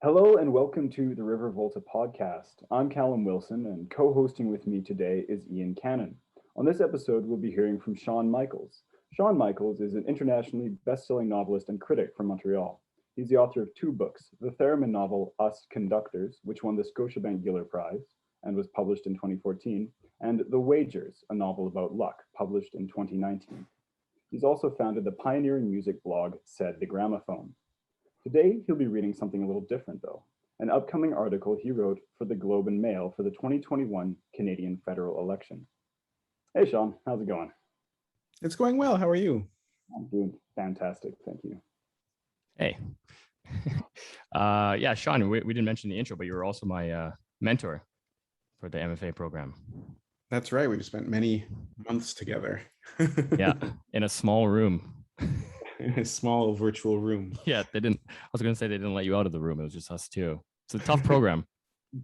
Hello and welcome to the River Volta Podcast. I'm Callum Wilson, and co-hosting with me today is Ian Canon. On this episode, we'll be hearing from Sean Michaels. Sean Michaels is an internationally best-selling novelist and critic from Montreal. He's the author of two books, the theremin novel Us Conductors, which won the Scotiabank Giller Prize and was published in 2014, and The Wagers, a novel about luck, published in 2019. He's also founded the pioneering music blog Said The Gramophone. Today, he'll be reading something a little different, though, an upcoming article he wrote for the Globe and Mail for the 2021 Canadian federal election. Hey, Sean, how's it going? It's going well. How are you? I'm doing fantastic, thank you. Hey. Yeah, Sean, we didn't mention the intro, but you were also my mentor for the MFA program. That's right. We've spent many months together. Yeah, in a small room. In a small virtual room. Yeah, I was going to say they didn't let you out of the room. It was just us two. It's a tough program.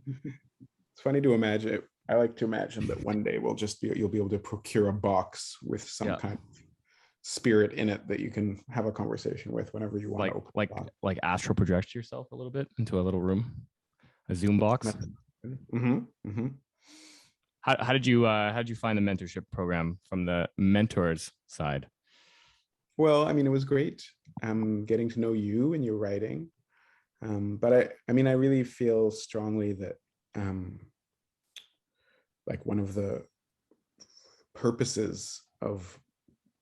It's funny to imagine. I like to imagine that one day you'll be able to procure a box with some kind of spirit in it that you can have a conversation with whenever you want to open like astral project yourself a little bit into a little room, a Zoom box. How did you find the mentorship program from the mentors side? Well, I mean, it was great getting to know you and your writing. But I really feel strongly that like one of the purposes of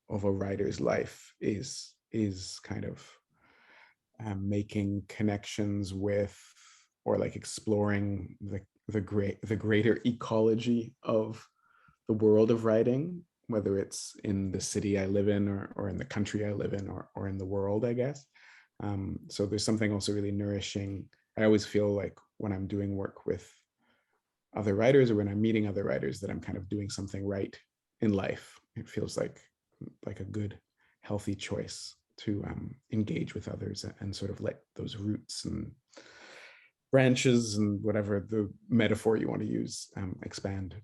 a writer's life is kind of making connections with, or like exploring the greater ecology of the world of writing, whether it's in the city I live in or in the country I live in or in the world, I guess. So there's something also really nourishing. I always feel like when I'm doing work with other writers or when I'm meeting other writers that I'm kind of doing something right in life. It feels like a good, healthy choice to engage with others and sort of let those roots and branches and whatever the metaphor you want to use expand.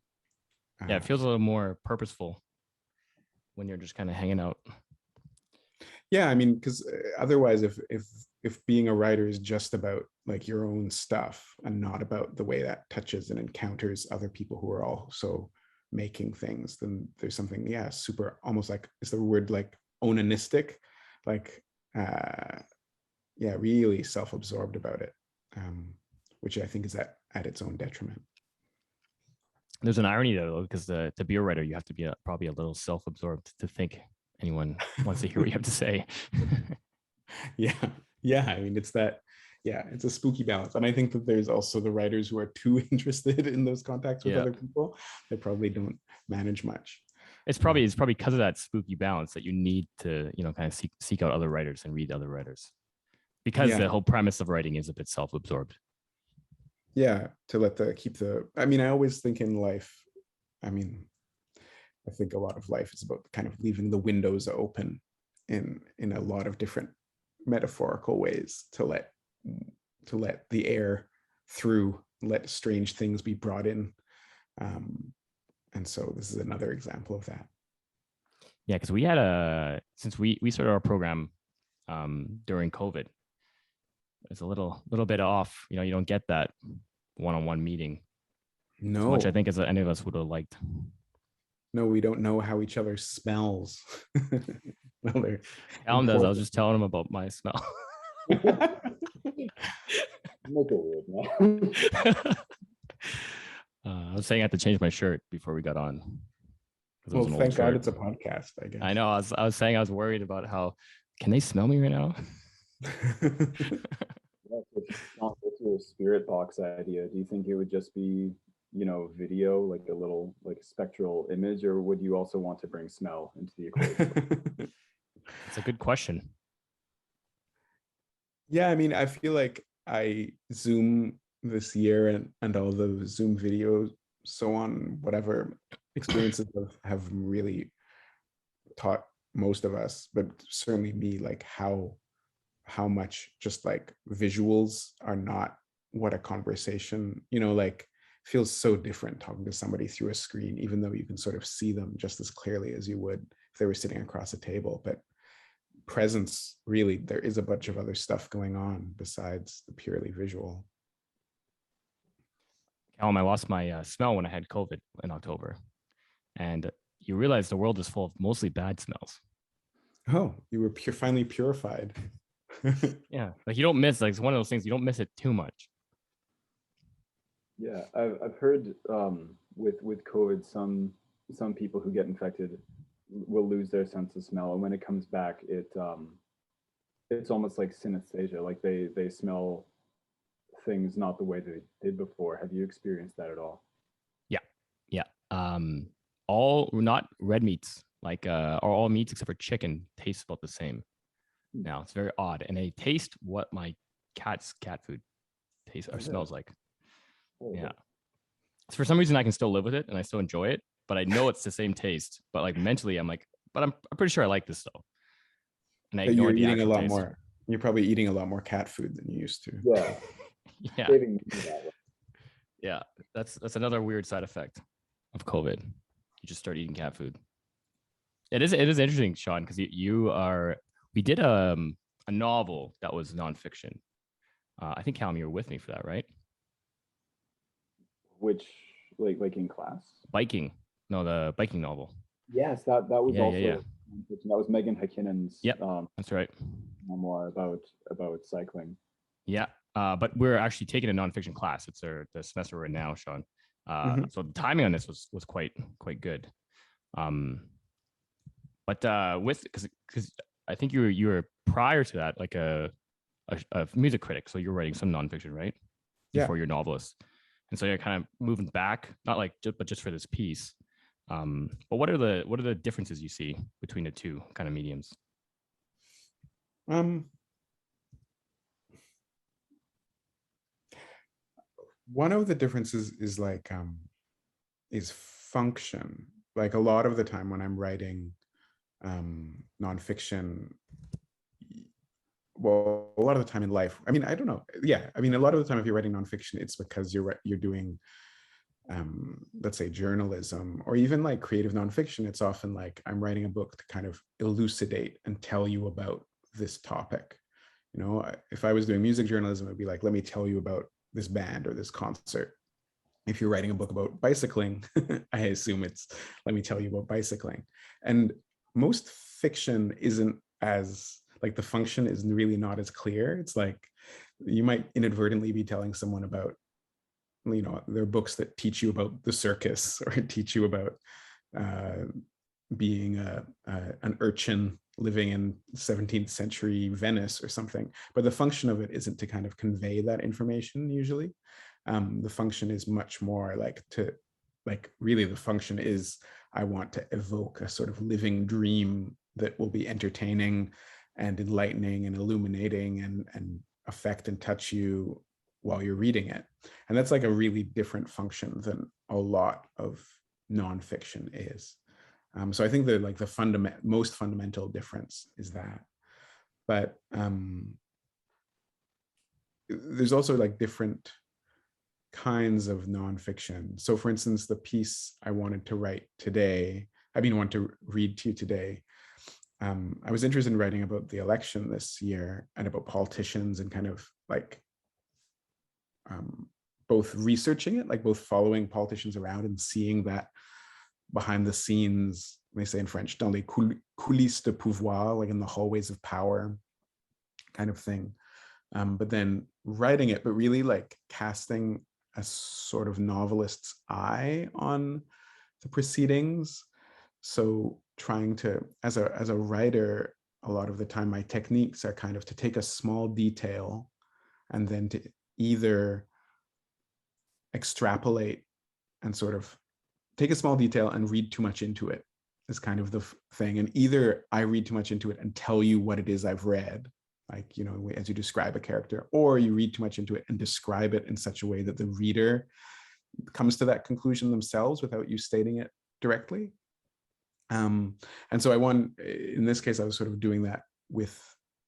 Yeah, it feels a little more purposeful when you're just kind of hanging out. Yeah, I mean, because otherwise, if being a writer is just about like your own stuff and not about the way that touches and encounters other people who are also making things, then there's something, super, almost like, is the word like onanistic, like, really self-absorbed about it, which I think is at its own detriment. There's an irony though, because to be a writer, you have to be probably a little self-absorbed to think anyone wants to hear what you have to say. Yeah. I mean, it's a spooky balance. And I think that there's also the writers who are too interested in those contacts with other people. They probably don't manage much. It's probably because of that spooky balance that you need to, kind of seek out other writers and read other writers, because the whole premise of writing is a bit self-absorbed. Yeah, to I always think in life, I think a lot of life is about kind of leaving the windows open in a lot of different metaphorical ways to let the air through, let strange things be brought in. And so this is another example of that. Yeah, because we had since we started our program during COVID, it's a little bit off. You don't get that one-on-one meeting. No, which I think as any of us would have liked. No, we don't know how each other smells. Callum does. I was just telling him about my smell. I was saying I had to change my shirt before we got on. Well, thank God it's a podcast, I guess. I know. I was saying I was worried about how, can they smell me right now? What's your spirit box idea? Do you think it would just be, video, like a little like spectral image, or would you also want to bring smell into the equation? It's a good question. Yeah, I feel like I Zoom this year and all the Zoom videos, so on, whatever experiences have really taught most of us, but certainly me, like how much just like visuals are not what a conversation, like feels so different talking to somebody through a screen, even though you can sort of see them just as clearly as you would if they were sitting across a table. But presence, really, there is a bunch of other stuff going on besides the purely visual. Callum, I lost my smell when I had COVID in October. And you realize the world is full of mostly bad smells. Oh, you were finally purified. Yeah, like you don't miss, like it's one of those things, you don't miss it too much. Yeah, I've heard with COVID, some people who get infected will lose their sense of smell, and when it comes back, it's almost like synesthesia, like they smell things not the way they did before. Have you experienced that at all? Yeah. All not red meats, like or all meats except for chicken taste about the same. Now it's very odd, and they taste what my cat's cat food tastes or smells like. Yeah. So for some reason I can still live with it and I still enjoy it, but I know it's the same taste. But like mentally, I'm like, but I'm pretty sure I like this though. And I You're eating a lot taste. more. You're probably eating a lot more cat food than you used to. Yeah. Yeah. Yeah. That's another weird side effect of COVID. You just start eating cat food. It is interesting, Sean, because we did a novel that was nonfiction. I think Callum, you were with me for that, right? Which like in class? Biking. No, the biking novel. Yes, that was also yeah. That was Megan Hakinen's that's right. memoir about cycling. Yeah. But we're actually taking a nonfiction class. It's the semester we're in now, Sean. So the timing on this was quite good. But with because I think you were prior to that like a music critic, so you're writing some nonfiction, right? Before you're novelist, and so you're kind of moving back, not like but just for this piece. But what are the differences you see between the two kind of mediums? One of the differences is like is function. Like a lot of the time when I'm writing nonfiction, well, a lot of the time in life, I mean, I don't know. Yeah, I mean, a lot of the time if you're writing nonfiction, it's because you're doing let's say journalism or even like creative nonfiction. It's often like I'm writing a book to kind of elucidate and tell you about this topic. You know, if I was doing music journalism, it'd be like, let me tell you about this band or this concert. If you're writing a book about bicycling, I assume it's let me tell you about bicycling. And most fiction isn't as like the function is really not as clear. It's like you might inadvertently be telling someone about, you know, there are books that teach you about the circus or teach you about being an urchin living in 17th century Venice or something. But the function of it isn't to kind of convey that information usually. The function is much more like really the function is I want to evoke a sort of living dream that will be entertaining and enlightening and illuminating and affect and touch you while you're reading it. And that's like a really different function than a lot of nonfiction is. So I think that like the most fundamental difference is that. But there's also like different kinds of nonfiction. So for instance, the piece I wanted to read to you today, I was interested in writing about the election this year and about politicians and kind of like both researching it, like both following politicians around and seeing that behind the scenes, they say in French, dans les coulisses de pouvoir, like in the hallways of power kind of thing. But then writing it, but really like casting a sort of novelist's eye on the proceedings. So trying to, as a writer, a lot of the time my techniques are kind of to take a small detail and then to either extrapolate and sort of take a small detail and read too much into it is kind of the thing. And either I read too much into it and tell you what it is I've read, like, you know, as you describe a character, or you read too much into it and describe it in such a way that the reader comes to that conclusion themselves without you stating it directly. And so in this case, I was sort of doing that with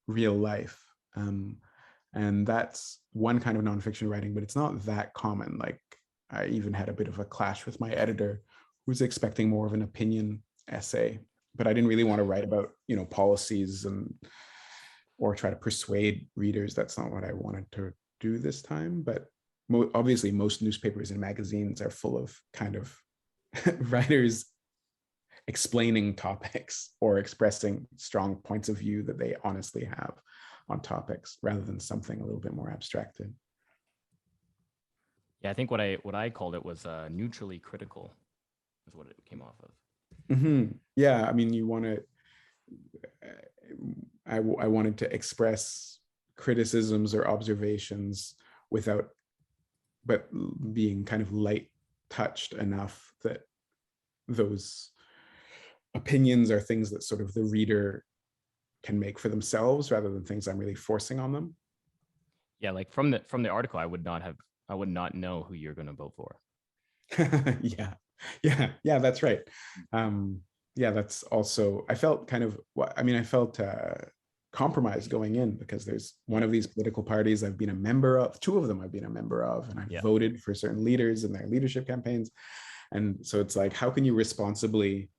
real life. And that's one kind of nonfiction writing, but it's not that common. Like I even had a bit of a clash with my editor who's expecting more of an opinion essay but I didn't really want to write about, policies or try to persuade readers. That's not what I wanted to do this time. But obviously most newspapers and magazines are full of kind of writers explaining topics or expressing strong points of view that they honestly have on topics, rather than something a little bit more abstracted. Yeah, I think what I called it was neutrally critical, is what it came off of. Mm-hmm. Yeah, I mean, you want to. I wanted to express criticisms or observations but being kind of light touched enough that those opinions are things that sort of the reader can make for themselves, rather than things I'm really forcing on them. Yeah, like from the article, I would not know who you're going to vote for. yeah, that's right. Yeah, that's also, I felt kind of, I felt compromised going in, because there's one of these political parties I've been a member of, two of them I've been a member of, and I've voted for certain leaders in their leadership campaigns. And so it's like, how can you responsibly,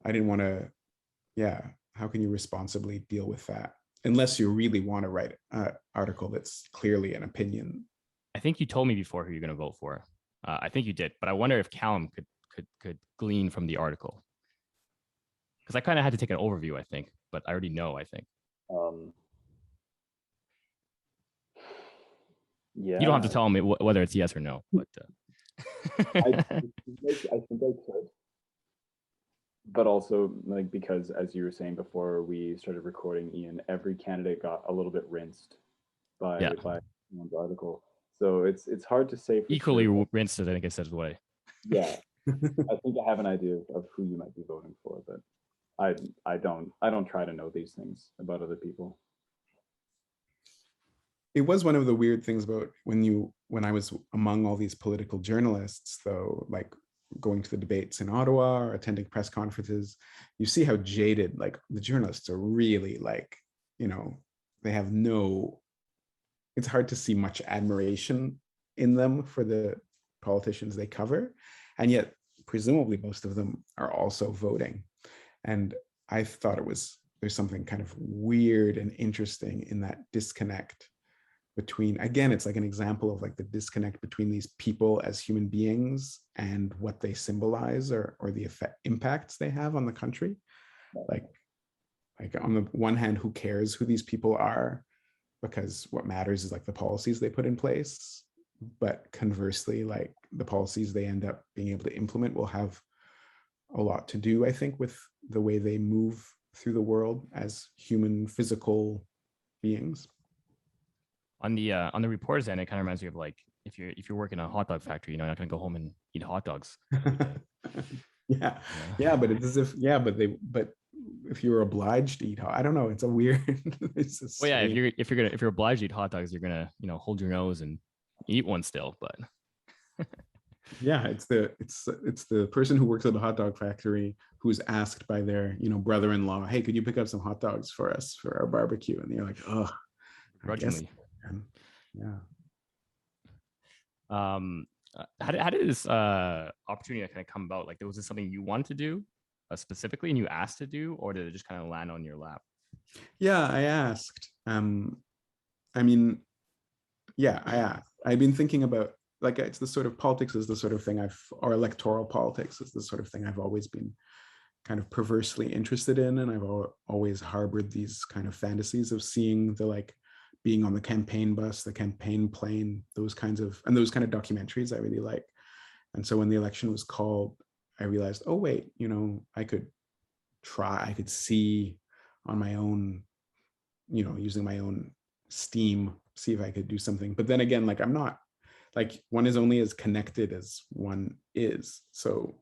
how can you responsibly deal with that? Unless you really want to write an article that's clearly an opinion. I think you told me before who you're going to vote for. I think you did, but I wonder if Callum could glean from the article. Because I kind of had to take an overview, I think, but I already know, I think. Yeah. You don't have to tell me whether it's yes or no, but I think I could. But also, like, because as you were saying before we started recording, Ian, every candidate got a little bit rinsed by one's article. So it's hard to say. Equally rinsed, I think I said way. Yeah. I think I have an idea of who you might be voting for, but I don't try to know these things about other people. It was one of the weird things about when I was among all these political journalists, though, like going to the debates in Ottawa or attending press conferences, you see how jaded, like, the journalists are really, like, they have it's hard to see much admiration in them for the politicians they cover. And yet, presumably, most of them are also voting. And I thought there's something kind of weird and interesting in that disconnect between, again, it's like an example of like the disconnect between these people as human beings and what they symbolize or the impacts they have on the country. Like on the one hand, who cares who these people are? Because what matters is like the policies they put in place. But conversely, like the policies they end up being able to implement will have a lot to do, I think, with the way they move through the world as human physical beings. On the reporter's end, it kind of reminds me of like if you're working in a hot dog factory, you're not going to go home and eat hot dogs. Yeah, but it's as if but if you're obliged to eat I don't know, it's a weird. Well, yeah, if you're obliged to eat hot dogs, you're gonna hold your nose and eat one still, but. Yeah, it's the person who works at the hot dog factory who's asked by their brother-in-law, hey, could you pick up some hot dogs for us for our barbecue? And they're like, oh, grudgingly. Yeah. How did this opportunity kind of come about? Like, was this something you wanted to do specifically and you asked to do, or did it just kind of land on your lap? Yeah, I asked. I asked. I've been thinking about, like, it's the sort of politics is the sort of thing or electoral politics is the sort of thing I've always been kind of perversely interested in. And I've always harbored these kind of fantasies of seeing being on the campaign bus, the campaign plane, those kind of documentaries I really like. And so when the election was called, I realized, oh, wait, I could see on my own, using my own steam, see if I could do something. But then again, like, I'm not, like, one is only as connected as one is. So,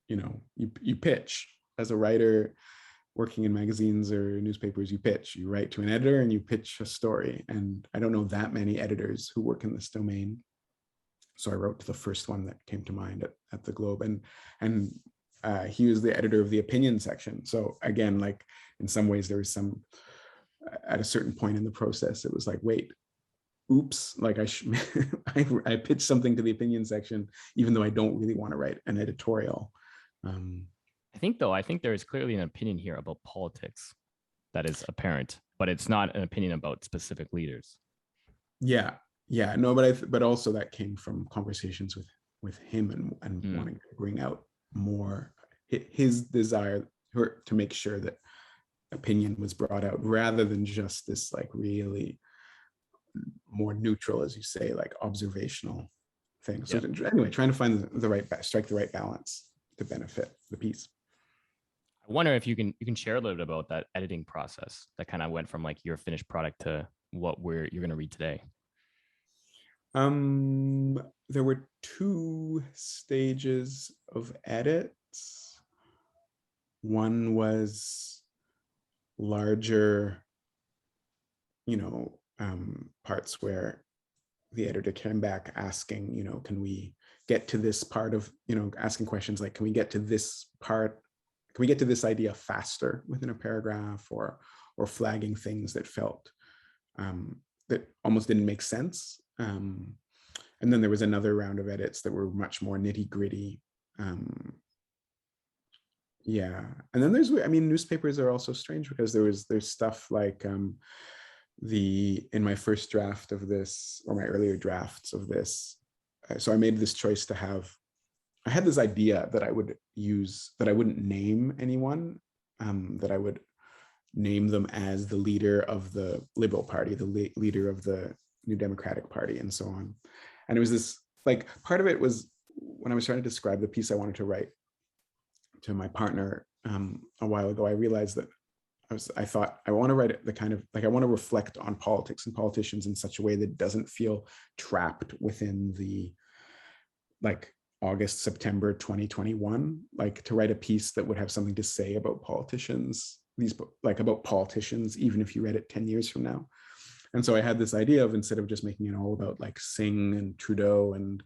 you pitch as a writer working in magazines or newspapers, you write to an editor and you pitch a story. And I don't know that many editors who work in this domain. So I wrote to the first one that came to mind at the Globe, and he was the editor of the opinion section. So again, like, in some ways there was at a certain point in the process, it was like, wait, oops, like I pitched something to the opinion section, even though I don't really want to write an editorial. I think there is clearly an opinion here about politics that is apparent, but it's not an opinion about specific leaders. Yeah, no, but also that came from conversations with him and wanting to bring out more his desire to make sure that opinion was brought out rather than just this like really more neutral, as you say, like observational thing. So anyway, trying to find strike the right balance to benefit the piece. I wonder if you can share a little bit about that editing process that kind of went from like your finished product to what you're going to read today. There were 2 stages of edits. One was larger, parts where the editor came back asking, can we get to this part of, asking questions like, can we get to this part? Can we get to this idea faster within a paragraph, or flagging things that felt that almost didn't make sense? And then there was another round of edits that were much more nitty gritty. And then newspapers are also strange because there's stuff like in my first draft of this, or my earlier drafts of this. So I made this choice I had this idea that I wouldn't name anyone, that I would name them as the leader of the Liberal Party, the leader of the New Democratic Party, and so on. And it was this, like, part of it was when I was trying to describe the piece I wanted to write to my partner a while ago, I realized that I thought I want to write the kind of, like, I want to reflect on politics and politicians in such a way that doesn't feel trapped within the, like, August, September 2021, like, to write a piece that would have something to say about politicians, about politicians, even if you read it 10 years from now. And so I had this idea of, instead of just making it all about like Singh and Trudeau and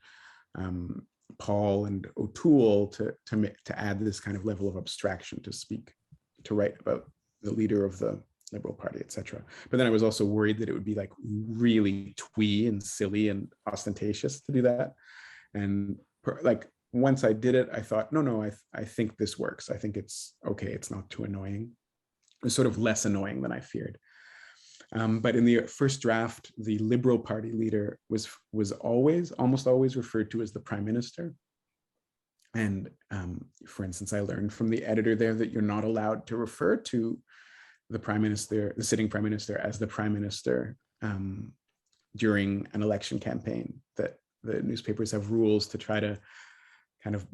Paul and O'Toole, to add this kind of level of abstraction to write about the leader of the Liberal Party, etc. But then I was also worried that it would be like really twee and silly and ostentatious to do that. And like, once I did it, I thought, no, I think this works. I think it's okay. It's not too annoying. It was sort of less annoying than I feared. But in the first draft, the Liberal Party leader was almost always referred to as the Prime Minister. And for instance, I learned from the editor there that you're not allowed to refer to the Prime Minister, the sitting Prime Minister, as the Prime Minister during an election campaign. That the newspapers have rules to try to kind of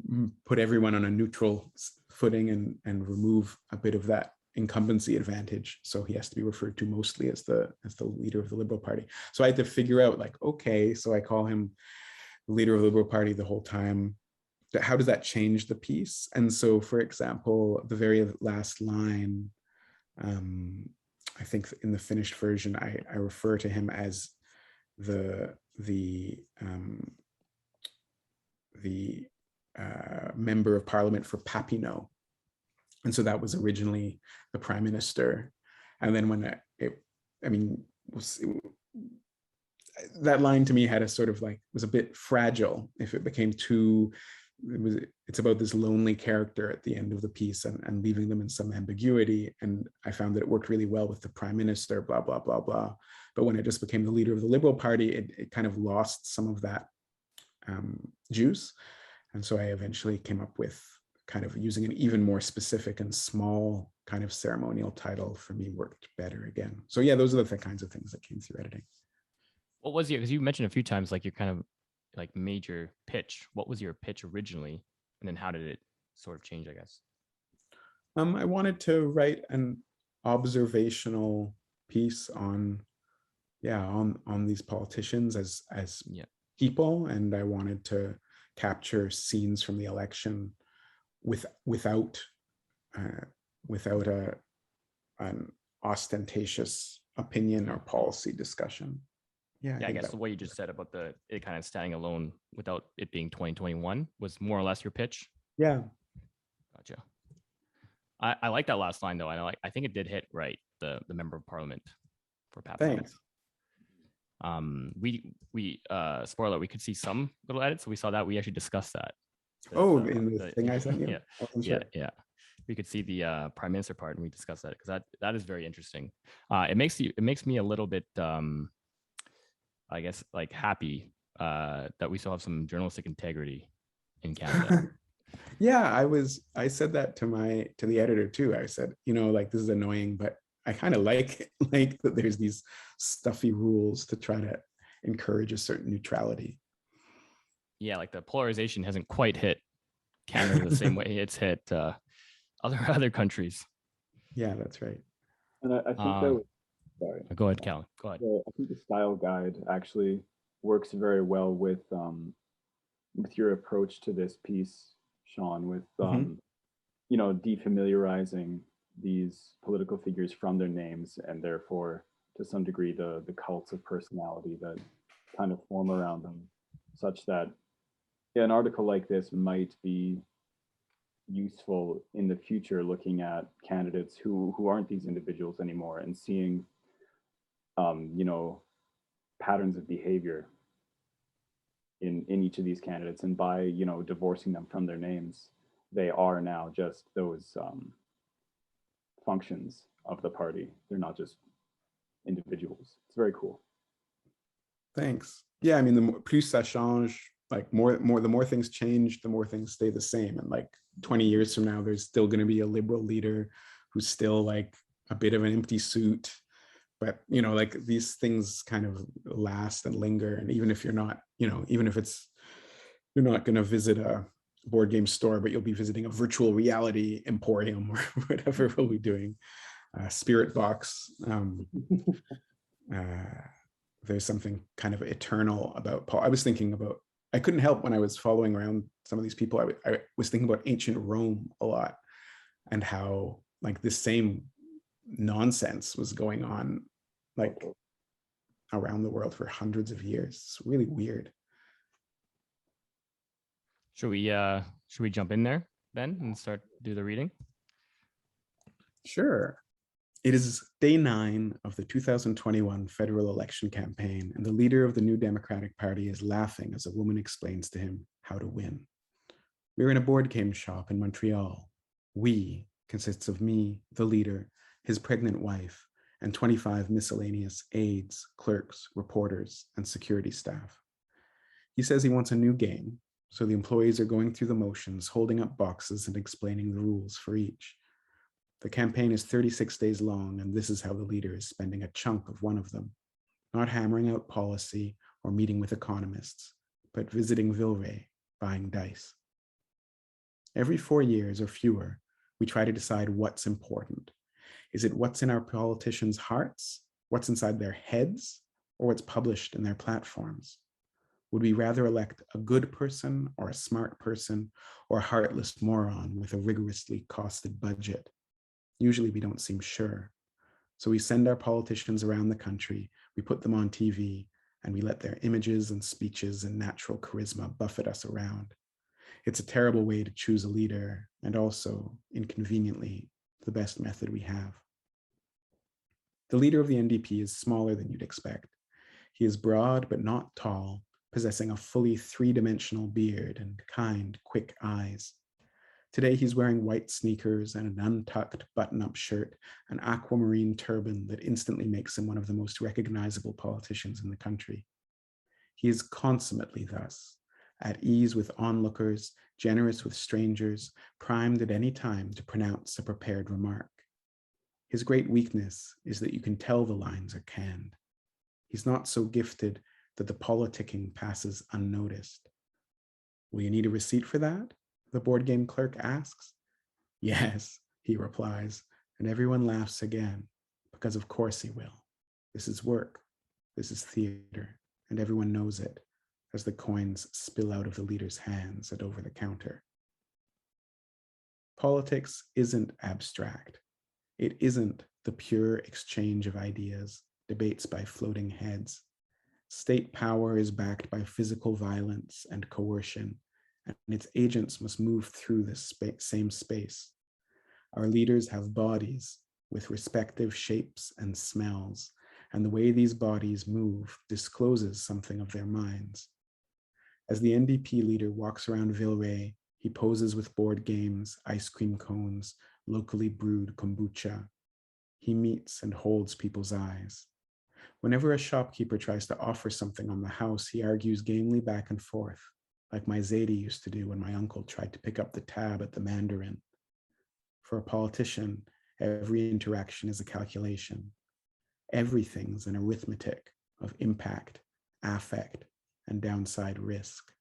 put everyone on a neutral footing and remove a bit of that incumbency advantage. So he has to be referred to mostly as the leader of the Liberal Party. So I had to figure out, like, okay, so I call him the leader of the Liberal Party the whole time. How does that change the piece? And so, for example, the very last line, I think in the finished version, I refer to him as the member of Parliament for Papineau. And so that was originally the Prime Minister. And then when that line to me had a sort of like, was a bit fragile if it became too, it's about this lonely character at the end of the piece and leaving them in some ambiguity. And I found that it worked really well with the Prime Minister, blah, blah, blah, blah. But when it just became the leader of the Liberal Party, it kind of lost some of that juice. And so I eventually came up with kind of using an even more specific and small kind of ceremonial title. For me, worked better again. So yeah, those are the kinds of things that came through editing. What was your, because you mentioned a few times, like, your kind of like major pitch. What was your pitch originally? And then how did it sort of change, I guess? I wanted to write an observational piece on these politicians as people. And I wanted to capture scenes from the election without an ostentatious opinion or policy discussion. I guess what you just said about it kind of standing alone without it being 2021 was more or less your pitch. Yeah. Gotcha. I like that last line though. I think it did hit right, the member of Parliament for Papineau. Thanks. We spoiler, we could see some little edits. So we saw that. We actually discussed that. In the thing I sent you? Yeah. we could see the prime minister part and we discuss that, because that is very interesting. It makes me a little bit I guess like happy that we still have some journalistic integrity in Canada. Yeah, I said that to the editor too. I said, like, this is annoying, but I kind of like that there's these stuffy rules to try to encourage a certain neutrality. Yeah, like the polarization hasn't quite hit Canada the same way it's hit other countries. Yeah, that's right. And I think that was, sorry. Go ahead, Callum. Go ahead. I think the style guide actually works very well with your approach to this piece, Sean, with defamiliarizing these political figures from their names, and therefore to some degree the cults of personality that kind of form around them, such that an article like this might be useful in the future, looking at candidates who aren't these individuals anymore and seeing patterns of behavior in each of these candidates, and by divorcing them from their names, they are now just those functions of the party. They're not just individuals. It's very cool. Thanks. Yeah, I mean, the more, plus ça change, like the more things change, the more things stay the same. And like 20 years from now, there's still going to be a liberal leader who's still like a bit of an empty suit. But, like these things kind of last and linger. And even if you're not, even if you're not going to visit a board game store, but you'll be visiting a virtual reality emporium or whatever we'll be doing, Spirit Box. There's something kind of eternal about Paul. I was thinking about, I couldn't help when I was following around some of these people, I was thinking about ancient Rome a lot, and how like this same nonsense was going on like around the world for hundreds of years. It's really weird. Should we jump in there then and do the reading? Sure. It is day 9 of the 2021 federal election campaign, and the leader of the New Democratic Party is laughing as a woman explains to him how to win. We're in a board game shop in Montreal. We consists of me, the leader, his pregnant wife, and 25 miscellaneous aides, clerks, reporters, and security staff. He says he wants a new game, so the employees are going through the motions, holding up boxes and explaining the rules for each. The campaign is 36 days long, and this is how the leader is spending a chunk of one of them, not hammering out policy or meeting with economists, but visiting Villeray, buying dice. Every 4 years or fewer, we try to decide what's important. Is it what's in our politicians' hearts, what's inside their heads, or what's published in their platforms? Would we rather elect a good person or a smart person, or a heartless moron with a rigorously costed budget? Usually we don't seem sure. So we send our politicians around the country, we put them on TV, and we let their images and speeches and natural charisma buffet us around. It's a terrible way to choose a leader, and also, inconveniently, the best method we have. The leader of the NDP is smaller than you'd expect. He is broad but not tall, possessing a fully 3-dimensional beard and kind, quick eyes. Today he's wearing white sneakers and an untucked button-up shirt, an aquamarine turban that instantly makes him one of the most recognizable politicians in the country. He is consummately thus, at ease with onlookers, generous with strangers, primed at any time to pronounce a prepared remark. His great weakness is that you can tell the lines are canned. He's not so gifted that the politicking passes unnoticed. Will you need a receipt for that? The board game clerk asks. Yes, he replies, and everyone laughs again, because of course he will. This is work, this is theater, and everyone knows it, as the coins spill out of the leader's hands and over the counter. Politics isn't abstract. It isn't the pure exchange of ideas, debates by floating heads. State power is backed by physical violence and coercion, and its agents must move through this same space. Our leaders have bodies with respective shapes and smells, and the way these bodies move discloses something of their minds. As the NDP leader walks around Villeray, he poses with board games, ice cream cones, locally brewed kombucha. He meets and holds people's eyes. Whenever a shopkeeper tries to offer something on the house, he argues gamely back and forth, like my Zadie used to do when my uncle tried to pick up the tab at the Mandarin. For a politician, every interaction is a calculation. Everything's an arithmetic of impact, affect, and downside risk.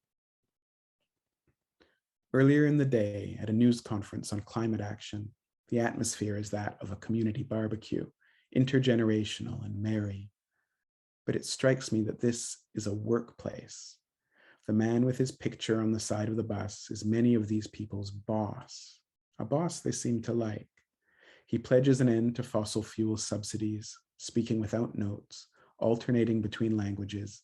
Earlier in the day, at a news conference on climate action, the atmosphere is that of a community barbecue, intergenerational and merry. But it strikes me that this is a workplace. The man with his picture on the side of the bus is many of these people's boss, a boss they seem to like. He pledges an end to fossil fuel subsidies, speaking without notes, alternating between languages,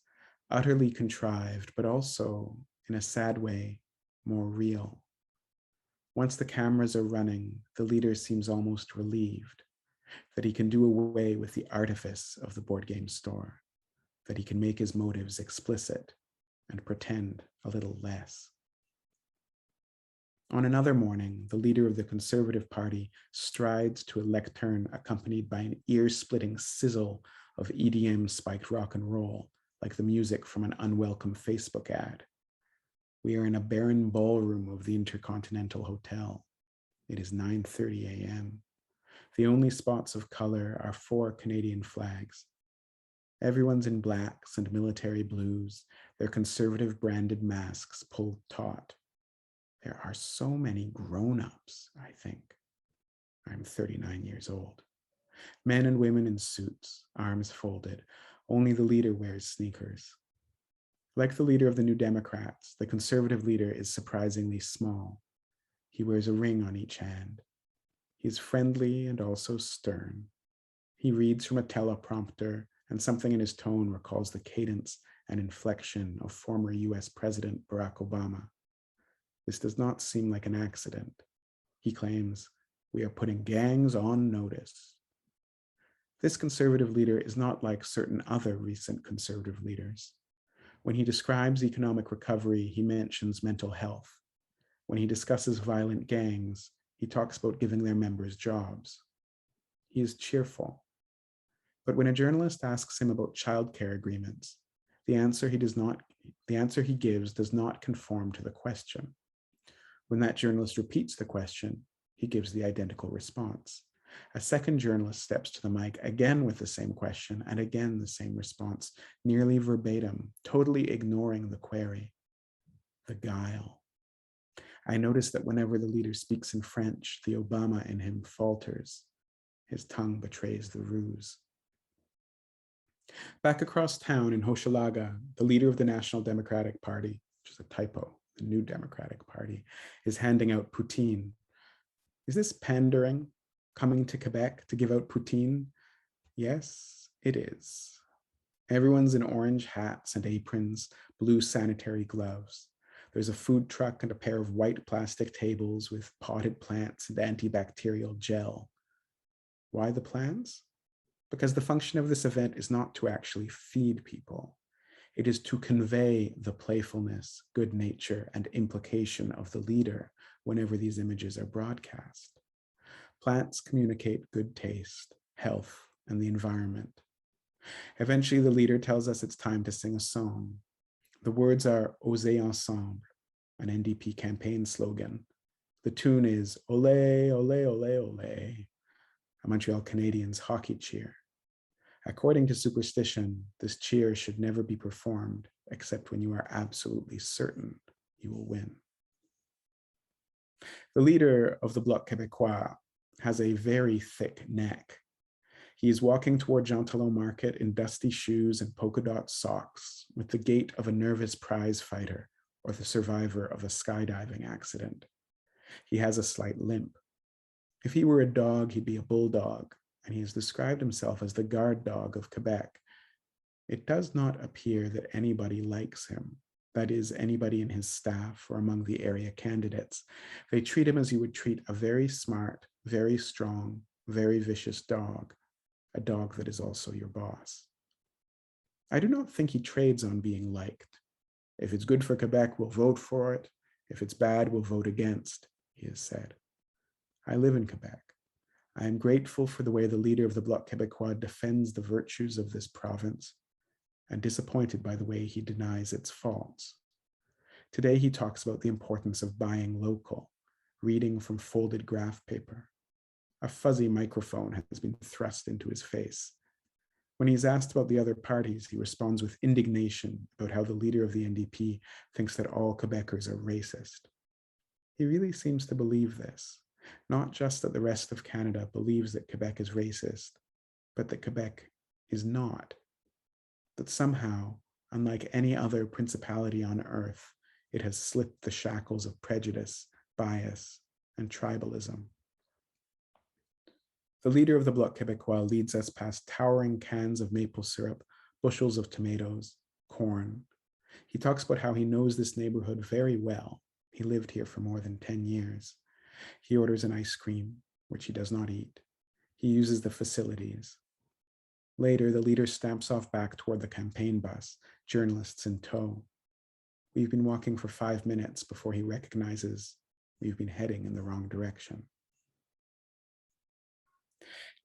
utterly contrived, but also, in a sad way, more real. Once the cameras are running, the leader seems almost relieved that he can do away with the artifice of the board game store, that he can make his motives explicit and pretend a little less. On another morning, the leader of the Conservative Party strides to a lectern accompanied by an ear-splitting sizzle of EDM-spiked rock and roll, like the music from an unwelcome Facebook ad. We are in a barren ballroom of the Intercontinental Hotel. It is 9:30 a.m. The only spots of color are 4 Canadian flags. Everyone's in blacks and military blues, their conservative branded masks pulled taut. There are so many grown-ups, I think. I'm 39 years old. Men and women in suits, arms folded. Only the leader wears sneakers. Like the leader of the New Democrats, the conservative leader is surprisingly small. He wears a ring on each hand. He's friendly and also stern. He reads from a teleprompter, and something in his tone recalls the cadence and inflection of former US President Barack Obama. This does not seem like an accident. He claims, "We are putting gangs on notice." This conservative leader is not like certain other recent conservative leaders. When he describes economic recovery, he mentions mental health. When he discusses violent gangs, he talks about giving their members jobs. He is cheerful. But when a journalist asks him about childcare agreements, the answer he gives does not conform to the question. When that journalist repeats the question, he gives the identical response. A second journalist steps to the mic again with the same question and again the same response, nearly verbatim, totally ignoring the query. The guile. I notice that whenever the leader speaks in French, the Obama in him falters. His tongue betrays the ruse. Back across town in Hochelaga, the leader of the National Democratic Party, which is a typo, the New Democratic Party, is handing out poutine. Is this pandering? Coming to Quebec to give out poutine? Yes, it is. Everyone's in orange hats and aprons, blue sanitary gloves. There's a food truck and a pair of white plastic tables with potted plants and antibacterial gel. Why the plants? Because the function of this event is not to actually feed people. It is to convey the playfulness, good nature, and implication of the leader whenever these images are broadcast. Plants communicate good taste, health, and the environment. Eventually, the leader tells us it's time to sing a song. The words are Oser Ensemble, an NDP campaign slogan. The tune is Olé, Olé, Olé, Olé, a Montreal Canadiens hockey cheer. According to superstition, this cheer should never be performed except when you are absolutely certain you will win. The leader of the Bloc Québécois has a very thick neck. He is walking toward Jean Talon Market in dusty shoes and polka dot socks with the gait of a nervous prize fighter or the survivor of a skydiving accident. He has a slight limp. If he were a dog, he'd be a bulldog, and he has described himself as the guard dog of Quebec. It does not appear that anybody likes him. That is, anybody in his staff or among the area candidates. They treat him as you would treat a very smart, very strong, very vicious dog, a dog that is also your boss. I do not think he trades on being liked. If it's good for Quebec, we'll vote for it. If it's bad, we'll vote against, he has said. I live in Quebec. I am grateful for the way the leader of the Bloc Québécois defends the virtues of this province and disappointed by the way he denies its faults. Today he talks about the importance of buying local, reading from folded graph paper. A fuzzy microphone has been thrust into his face. When he's asked about the other parties, he responds with indignation about how the leader of the NDP thinks that all Quebecers are racist. He really seems to believe this, not just that the rest of Canada believes that Quebec is racist, but that Quebec is not. That somehow, unlike any other principality on earth, it has slipped the shackles of prejudice, bias, and tribalism. The leader of the Bloc Québécois leads us past towering cans of maple syrup, bushels of tomatoes, corn. He talks about how he knows this neighborhood very well. He lived here for more than 10 years. He orders an ice cream, which he does not eat. He uses the facilities. Later, the leader stamps off back toward the campaign bus, journalists in tow. We've been walking for 5 minutes before he recognizes we've been heading in the wrong direction.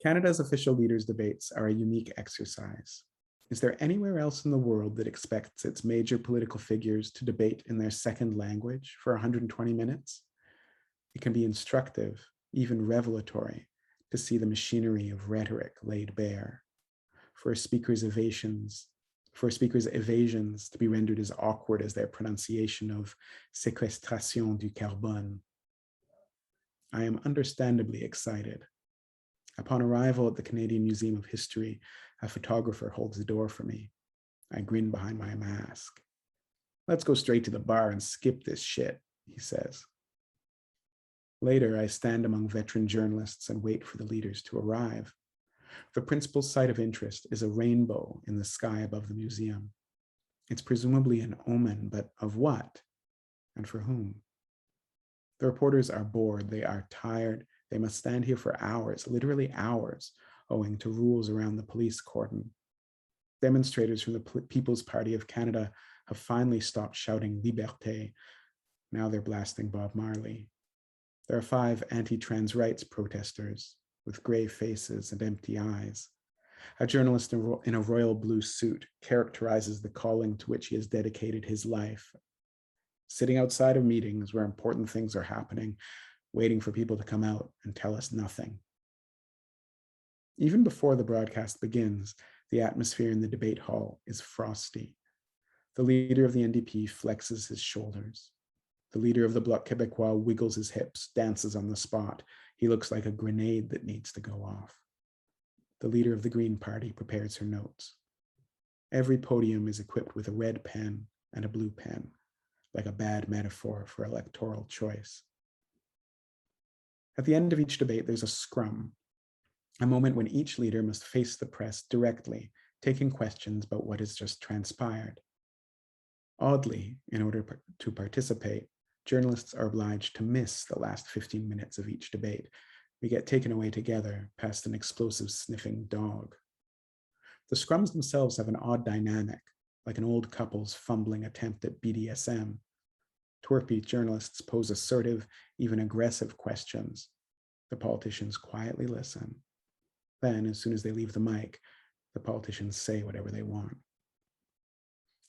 Canada's official leaders' debates are a unique exercise. Is there anywhere else in the world that expects its major political figures to debate in their second language for 120 minutes? It can be instructive, even revelatory, to see the machinery of rhetoric laid bare, for a speaker's evasions to be rendered as awkward as their pronunciation of séquestration du carbone. I am understandably excited. Upon arrival at the Canadian Museum of History, a photographer holds the door for me. I grin behind my mask. Let's go straight to the bar and skip this shit, he says. Later, I stand among veteran journalists and wait for the leaders to arrive. The principal site of interest is a rainbow in the sky above the museum. It's presumably an omen, but of what? And for whom? The reporters are bored, they are tired, they must stand here for hours, literally hours, owing to rules around the police cordon. Demonstrators from the People's Party of Canada have finally stopped shouting Liberté. Now they're blasting Bob Marley. There are 5 anti-trans rights protesters with gray faces and empty eyes. A journalist in a royal blue suit characterizes the calling to which he has dedicated his life. Sitting outside of meetings where important things are happening, waiting for people to come out and tell us nothing. Even before the broadcast begins, the atmosphere in the debate hall is frosty. The leader of the NDP flexes his shoulders. The leader of the Bloc Québécois wiggles his hips, dances on the spot. He looks like a grenade that needs to go off. The leader of the Green Party prepares her notes. Every podium is equipped with a red pen and a blue pen, like a bad metaphor for electoral choice. At the end of each debate, there's a scrum, a moment when each leader must face the press directly, taking questions about what has just transpired. Oddly, in order to participate, journalists are obliged to miss the last 15 minutes of each debate. We get taken away together past an explosive sniffing dog. The scrums themselves have an odd dynamic, like an old couple's fumbling attempt at BDSM. Twerpy journalists pose assertive, even aggressive questions. The politicians quietly listen. Then, as soon as they leave the mic, the politicians say whatever they want.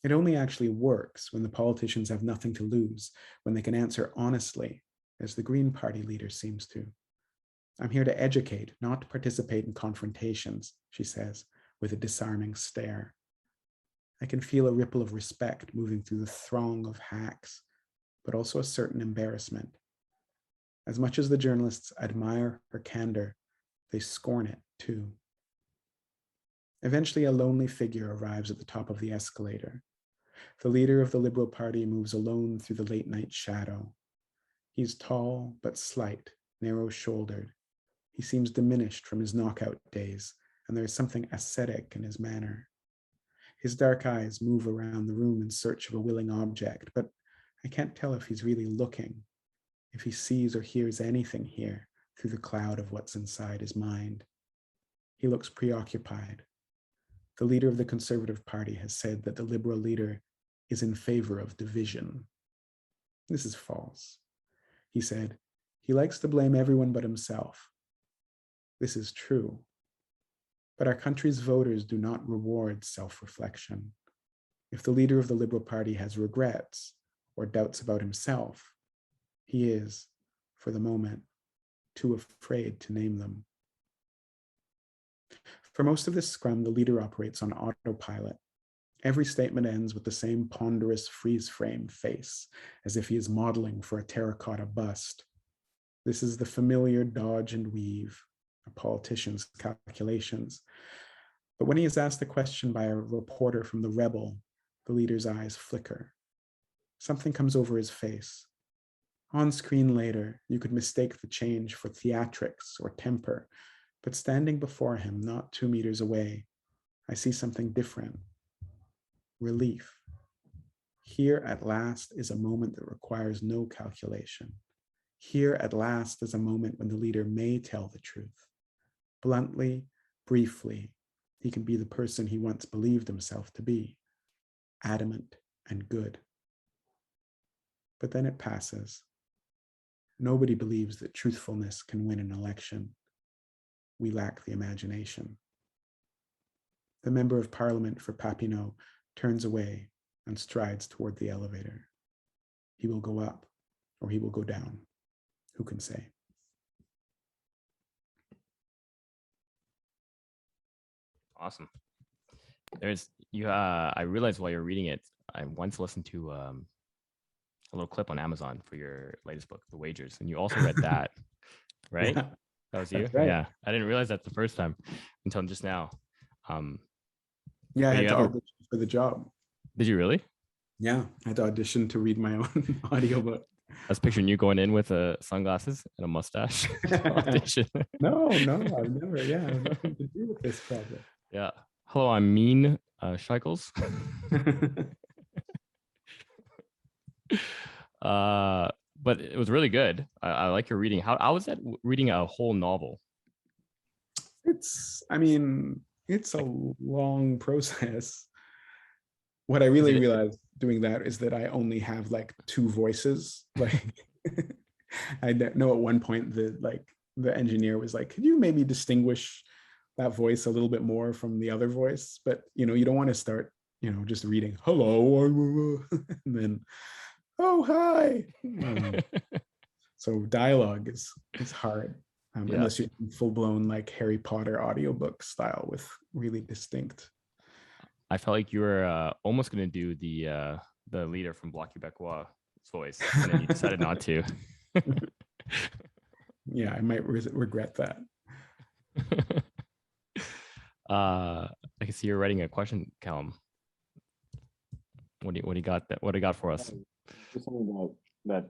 It only actually works when the politicians have nothing to lose, when they can answer honestly, as the Green Party leader seems to. I'm here to educate, not to participate in confrontations, she says, with a disarming stare. I can feel a ripple of respect moving through the throng of hacks, but also a certain embarrassment. As much as the journalists admire her candor, they scorn it too. Eventually, a lonely figure arrives at the top of the escalator. The leader of the Liberal Party moves alone through the late-night shadow. He's tall but slight, narrow-shouldered. He seems diminished from his knockout days, and there is something ascetic in his manner. His dark eyes move around the room in search of a willing object, but I can't tell if he's really looking, if he sees or hears anything here through the cloud of what's inside his mind. He looks preoccupied. The leader of the Conservative Party has said that the Liberal leader is in favor of division. This is false. He said, He likes to blame everyone but himself. This is true. But our country's voters do not reward self-reflection. If the leader of the Liberal Party has regrets or doubts about himself, he is, for the moment, too afraid to name them. For most of this scrum, the leader operates on autopilot. Every statement ends with the same ponderous freeze-frame face, as if he is modeling for a terracotta bust. This is the familiar dodge and weave, a politician's calculations. But when he is asked a question by a reporter from The Rebel, the leader's eyes flicker. Something comes over his face. On screen later, you could mistake the change for theatrics or temper, but standing before him, not 2 meters away, I see something different. Relief. Here at last is a moment that requires no calculation. Here at last is a moment when the leader may tell the truth. Bluntly, briefly, he can be the person he once believed himself to be, adamant and good. But then it passes. Nobody believes that truthfulness can win an election. We lack the imagination. The member of parliament for Papineau turns away and strides toward the elevator. He will go up or he will go down. Who can say? Awesome. I realized while you're reading it, I once listened to a little clip on Amazon for your latest book, The Wagers, and you also read that, right? Yeah, that was you? right. Yeah. I didn't realize that the first time until just now. Yeah, I had to audition for the job. Did you really? Yeah, I had to audition to read my own audiobook. I was picturing you going in with sunglasses and a mustache. Audition. No, I've never. Yeah, I have nothing to do with this project. Yeah. Hello, I'm Mean Shikels. But it was really good. I like your reading. How was that reading a whole novel? It's a long process. What I really realized doing that is that I only have like 2 voices. Like I know at one point the engineer was like, could you maybe distinguish that voice a little bit more from the other voice? But you don't want to start, just reading hello and then oh hi. So dialogue is hard. Unless you're full-blown like Harry Potter audiobook style with really distinct. I felt like you were almost going to do the leader from Bloc Québécois voice, and then you decided not to. Yeah, I might regret that. I can see you're writing a question, Callum. What do you got? What do you got for us? Just something that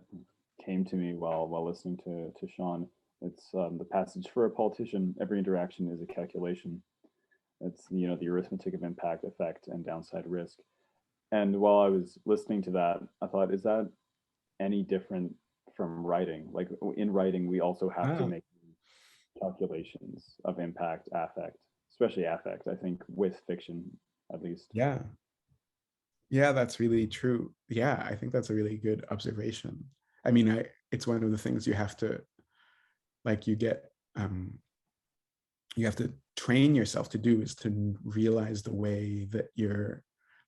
came to me while listening to Sean. It's the passage: for a politician, every interaction is a calculation. It's the arithmetic of impact, effect, and downside risk. And while I was listening to that, I thought, is that any different from writing? Like in writing, we also have to make calculations of impact, affect, especially affect, I think, with fiction, at least. Yeah, that's really true. Yeah, I think that's a really good observation. I mean, it's one of the things you have to, like, you have to train yourself to do, is to realize the way that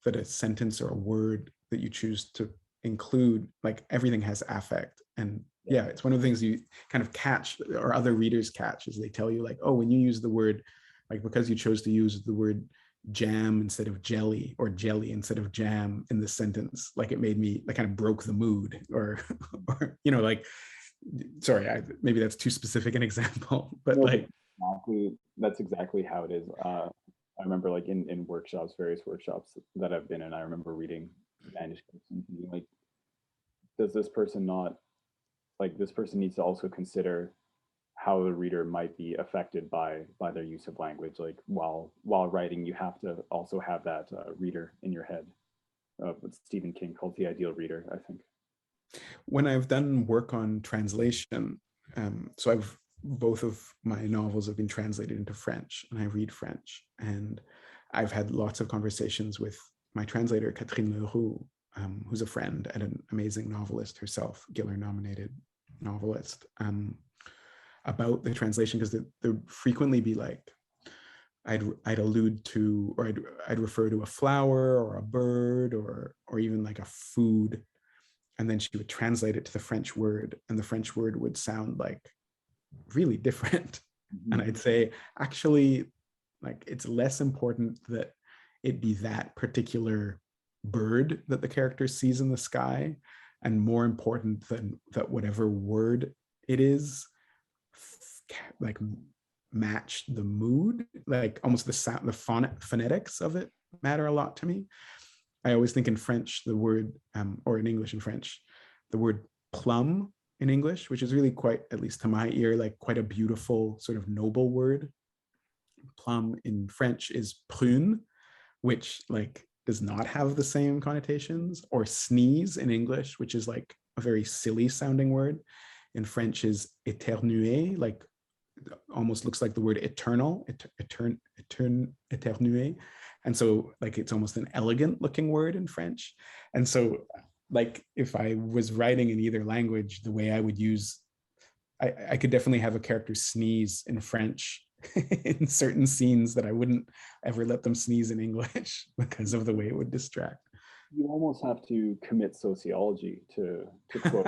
that a sentence or a word that you choose to include, like everything has affect. And yeah, it's one of the things you kind of catch, or other readers catch, is they tell you like, oh, when you use the word, like because you chose to use the word jam instead of jelly, or jelly instead of jam in the sentence, like it made me, like kind of broke the mood, or like, sorry, maybe that's too specific an example, but that's exactly how it is. I remember like in workshops, various workshops that I've been in, I remember reading manuscripts and thinking like, does this person not, like this person needs to also consider how the reader might be affected by their use of language. Like while writing, you have to also have that reader in your head. What Stephen King calls the ideal reader, I think. When I've done work on translation, so both of my novels have been translated into French, and I read French, and I've had lots of conversations with my translator, Catherine Leroux, who's a friend and an amazing novelist herself, Giller nominated, novelist, about the translation, because there'd frequently be like, I'd allude to, or I'd refer to a flower or a bird or even like a food, and then she would translate it to the French word, and the French word would sound like really different. And I'd say, actually, like, it's less important that it be that particular bird that the character sees in the sky, and more important than that whatever word it is, like, match the mood, like almost the sound, the phonetics of it matter a lot to me. I always think in French, the word, or in English and French, the word plum in English, which is really quite, at least to my ear, like quite a beautiful sort of noble word. Plum in French is prune, which like does not have the same connotations. Or sneeze in English, which is like a very silly sounding word, in French is éternuer, like almost looks like the word eternal, éternuer. And so like it's almost an elegant looking word in French. And so like if I was writing in either language, the way I would use, I could definitely have a character sneeze in French in certain scenes that I wouldn't ever let them sneeze in English because of the way it would distract. You almost have to commit sociology to quote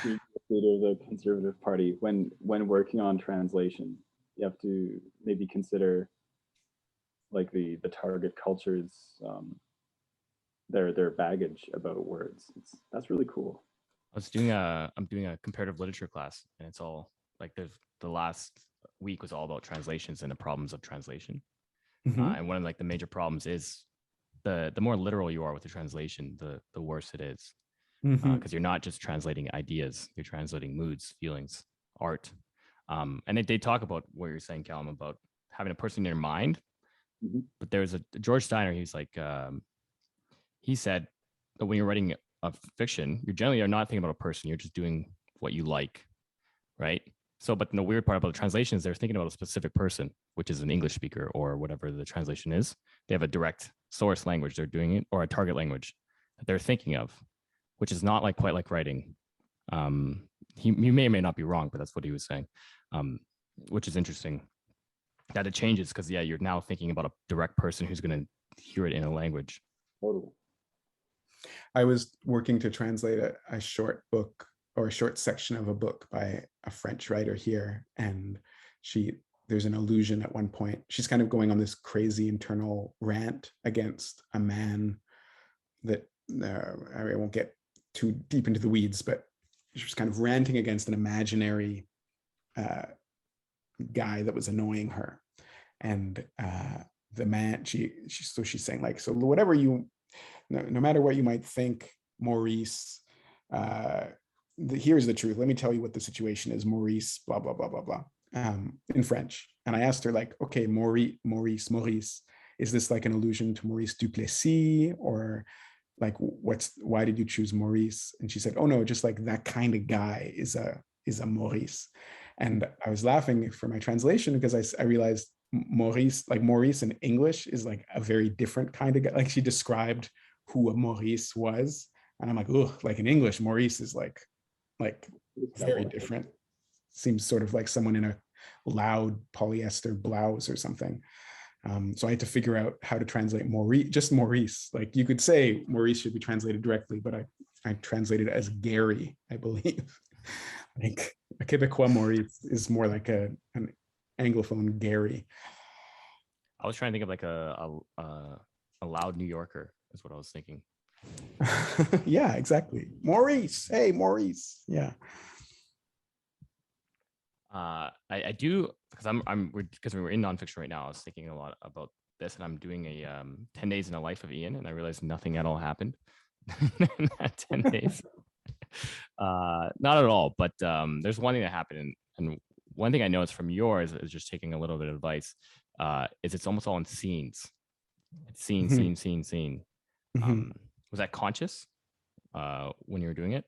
the leader of the Conservative Party when working on translation. You have to maybe consider like the target culture's their baggage about words. That's really cool. I'm doing a comparative literature class, and it's all like the last week was all about translations and the problems of translation. And one of like the major problems is the more literal you are with the translation, the worse it is, because you're not just translating ideas, you're translating moods, feelings, art. And they talk about what you're saying, Callum, about having a person in your mind. But there's a George Steiner. He's like, he said that when you're writing a fiction, you generally are not thinking about a person. You're just doing what you like, right? So, but the weird part about the translation is they're thinking about a specific person, which is an English speaker or whatever the translation is. They have a direct source language they're doing it, or a target language that they're thinking of, which is not like quite like writing. He may or may not be wrong, but that's what he was saying, which is interesting. That it changes because you're now thinking about a direct person who's going to hear it in a language. Totally. I was working to translate a short book, or a short section of a book by a French writer here, and there's an allusion at one point. She's kind of going on this crazy internal rant against a man that I won't get too deep into the weeds, but she was kind of ranting against an imaginary guy that was annoying her. And the man, she's saying like, so whatever you, no matter what you might think, Maurice, here's the truth. Let me tell you what the situation is, Maurice, blah, blah, blah, blah, blah, in French. And I asked her like, okay, Maurice, is this like an allusion to Maurice Duplessis, or like why did you choose Maurice? And she said, oh no, just like that kind of guy is a Maurice. And I was laughing for my translation because I realized Maurice in English is like a very different kind of guy. Like she described who a Maurice was. And I'm like, oh, like in English, Maurice is like very different. Seems sort of like someone in a loud polyester blouse or something. So I had to figure out how to translate Maurice. Like you could say Maurice should be translated directly, but I translated it as Gary, I believe. Like a Quebecois Maurice is more like an Anglophone Gary. I was trying to think of like a loud New Yorker is what I was thinking. Yeah, exactly. Maurice. Hey, Maurice. Yeah. I do, because we're in nonfiction right now. I was thinking a lot about this, and I'm doing a 10 days in the life of Ian, and I realized nothing at all happened in that 10 days. Not at all, but there's one thing that happened, and one thing I noticed from yours is just taking a little bit of advice. Is it's almost all in scenes. It's scene. Was that conscious when you were doing it?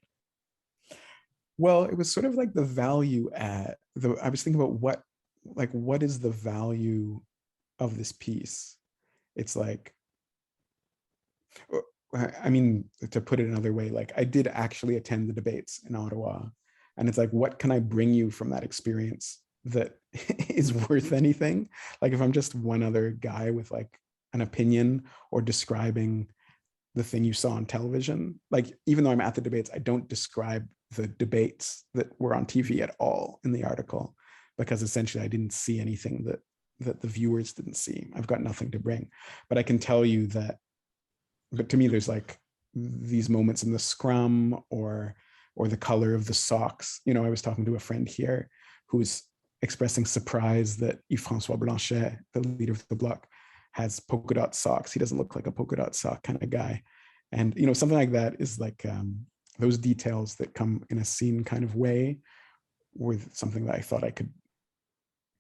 Well, it was sort of like the value I was thinking about what is the value of this piece? It's like, I mean, to put it another way, like I did actually attend the debates in Ottawa, And it's like, what can I bring you from that experience that is worth anything? Like if I'm just one other guy with like an opinion or describing the thing you saw on television, like even though I'm at the debates, I don't describe the debates that were on TV at all in the article, because essentially I didn't see anything that the viewers didn't see. I've got nothing to bring. But I can tell you that, but to me, there's like these moments in the scrum or the color of the socks. You know, I was talking to a friend here who was expressing surprise that Yves-François Blanchet, the leader of the Bloc, has polka dot socks. He doesn't look like a polka dot sock kind of guy. And, you know, something like that is like those details that come in a scene kind of way with something that I thought I could,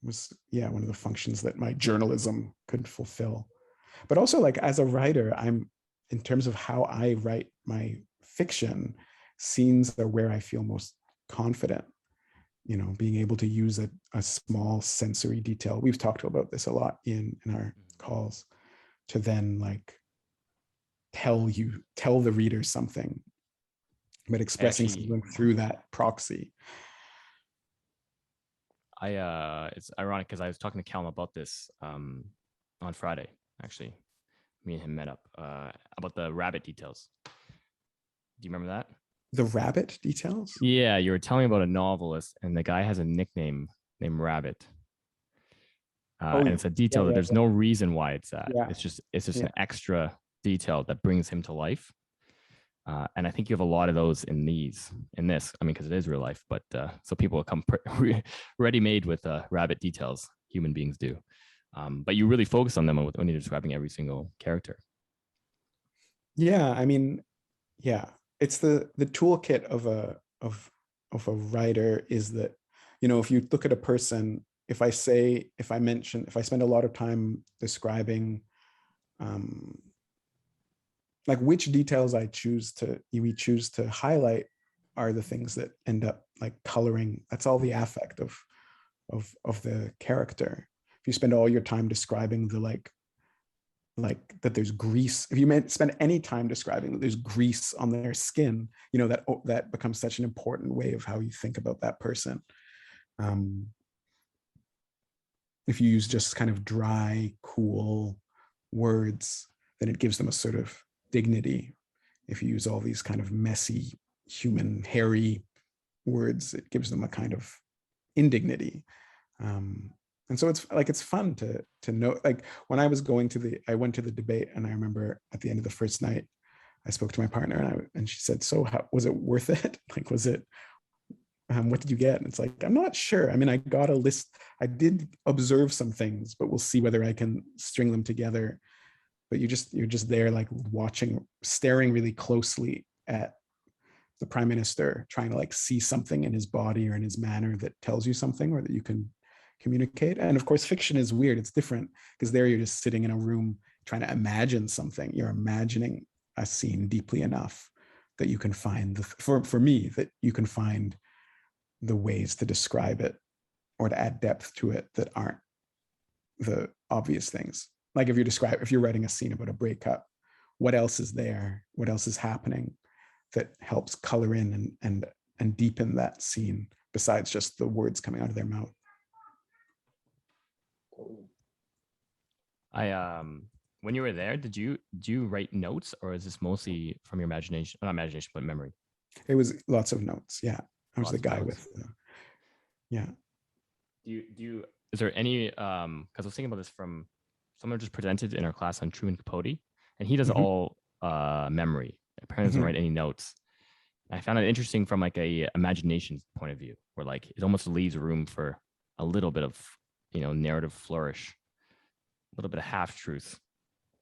was, yeah, one of the functions that my journalism could fulfill. But also like as a writer, I'm, in terms of how I write my fiction, scenes are where I feel most confident, you know, being able to use a small sensory detail. We've talked about this a lot in our calls, to then like tell the reader something, but expressing something through that proxy. It's ironic because I was talking to Callum about this on Friday, actually. Me and him met up about the rabbit details. Do you remember that? The rabbit details? Yeah, you were telling me about a novelist, and the guy has a nickname named Rabbit. And it's a detail that there's no reason why it's that. Yeah. It's just an extra detail that brings him to life. And I think you have a lot of those in this. I mean, because it is real life, but so people will come ready-made with rabbit details. Human beings do. But you really focus on them when you're describing every single character. Yeah, I mean, yeah, it's the toolkit of a writer is that, you know, if you look at a person, if I spend a lot of time describing, like which details we choose to highlight are the things that end up like coloring. That's all the affect of the character. If you spend all your time describing the like that there's grease, if you spend any time describing that there's grease on their skin, you know, that becomes such an important way of how you think about that person. If you use just kind of dry, cool words, then it gives them a sort of dignity. If you use all these kind of messy, human, hairy words, it gives them a kind of indignity. And so it's fun to know, like when I went to the debate, and I remember at the end of the first night, I spoke to my partner and she said, so how was it worth it? Like, was it, what did you get? And it's like, I'm not sure. I mean, I got a list. I did observe some things, but we'll see whether I can string them together. But you're just there, like staring really closely at the prime minister, trying to like see something in his body or in his manner that tells you something or that you can communicate. And of course, fiction is weird. It's different because there you're just sitting in a room trying to imagine something. You're imagining a scene deeply enough that you can find for me, that you can find the ways to describe it or to add depth to it that aren't the obvious things. Like if you're writing a scene about a breakup, what else is there? What else is happening that helps color in and deepen that scene besides just the words coming out of their mouth? When you were there, did you write notes, or is this mostly from your imagination? Not imagination, but memory. It was lots of notes. Yeah, I was the guy with. Yeah. Is there any? Because I was thinking about this from someone just presented in our class on Truman Capote, and he does all memory. Apparently, doesn't write any notes. I found it interesting from like a imagination point of view, where like it almost leaves room for a little bit of, you know, narrative flourish, a little bit of half truth.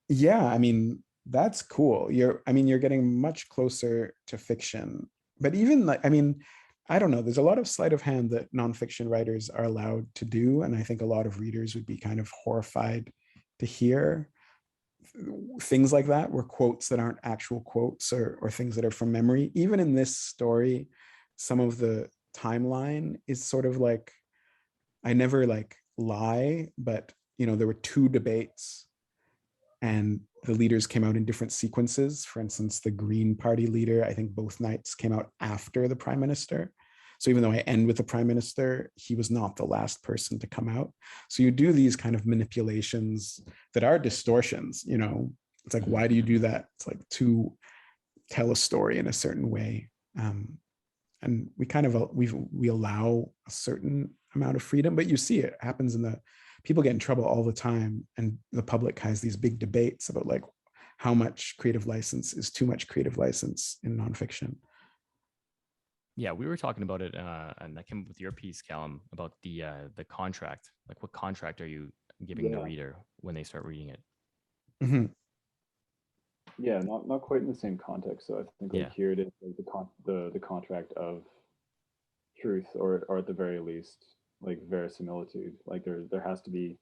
Yeah, I mean, that's cool. You're getting much closer to fiction. But even like, I mean, I don't know, there's a lot of sleight of hand that nonfiction writers are allowed to do. And I think a lot of readers would be kind of horrified to hear things like that, where quotes that aren't actual quotes or things that are from memory. Even in this story, some of the timeline is sort of like, I never like lie, but you know, there were 2 debates and the leaders came out in different sequences. For instance, the Green Party leader, I think both nights came out after the prime minister. So even though I end with the prime minister, he was not the last person to come out. So you do these kind of manipulations that are distortions, you know. It's like, why do you do that? It's like to tell a story in a certain way. And we kind of, we allow a certain amount of freedom, but you see it happens people get in trouble all the time. And the public has these big debates about like how much creative license is too much creative license in nonfiction. Yeah, we were talking about it, and that came up with your piece, Callum, about the contract. Like, what contract are you giving the reader when they start reading it? Mm-hmm. Yeah, not quite in the same context. So I think like here it is like the contract of truth, or at the very least like verisimilitude. Like there has to be,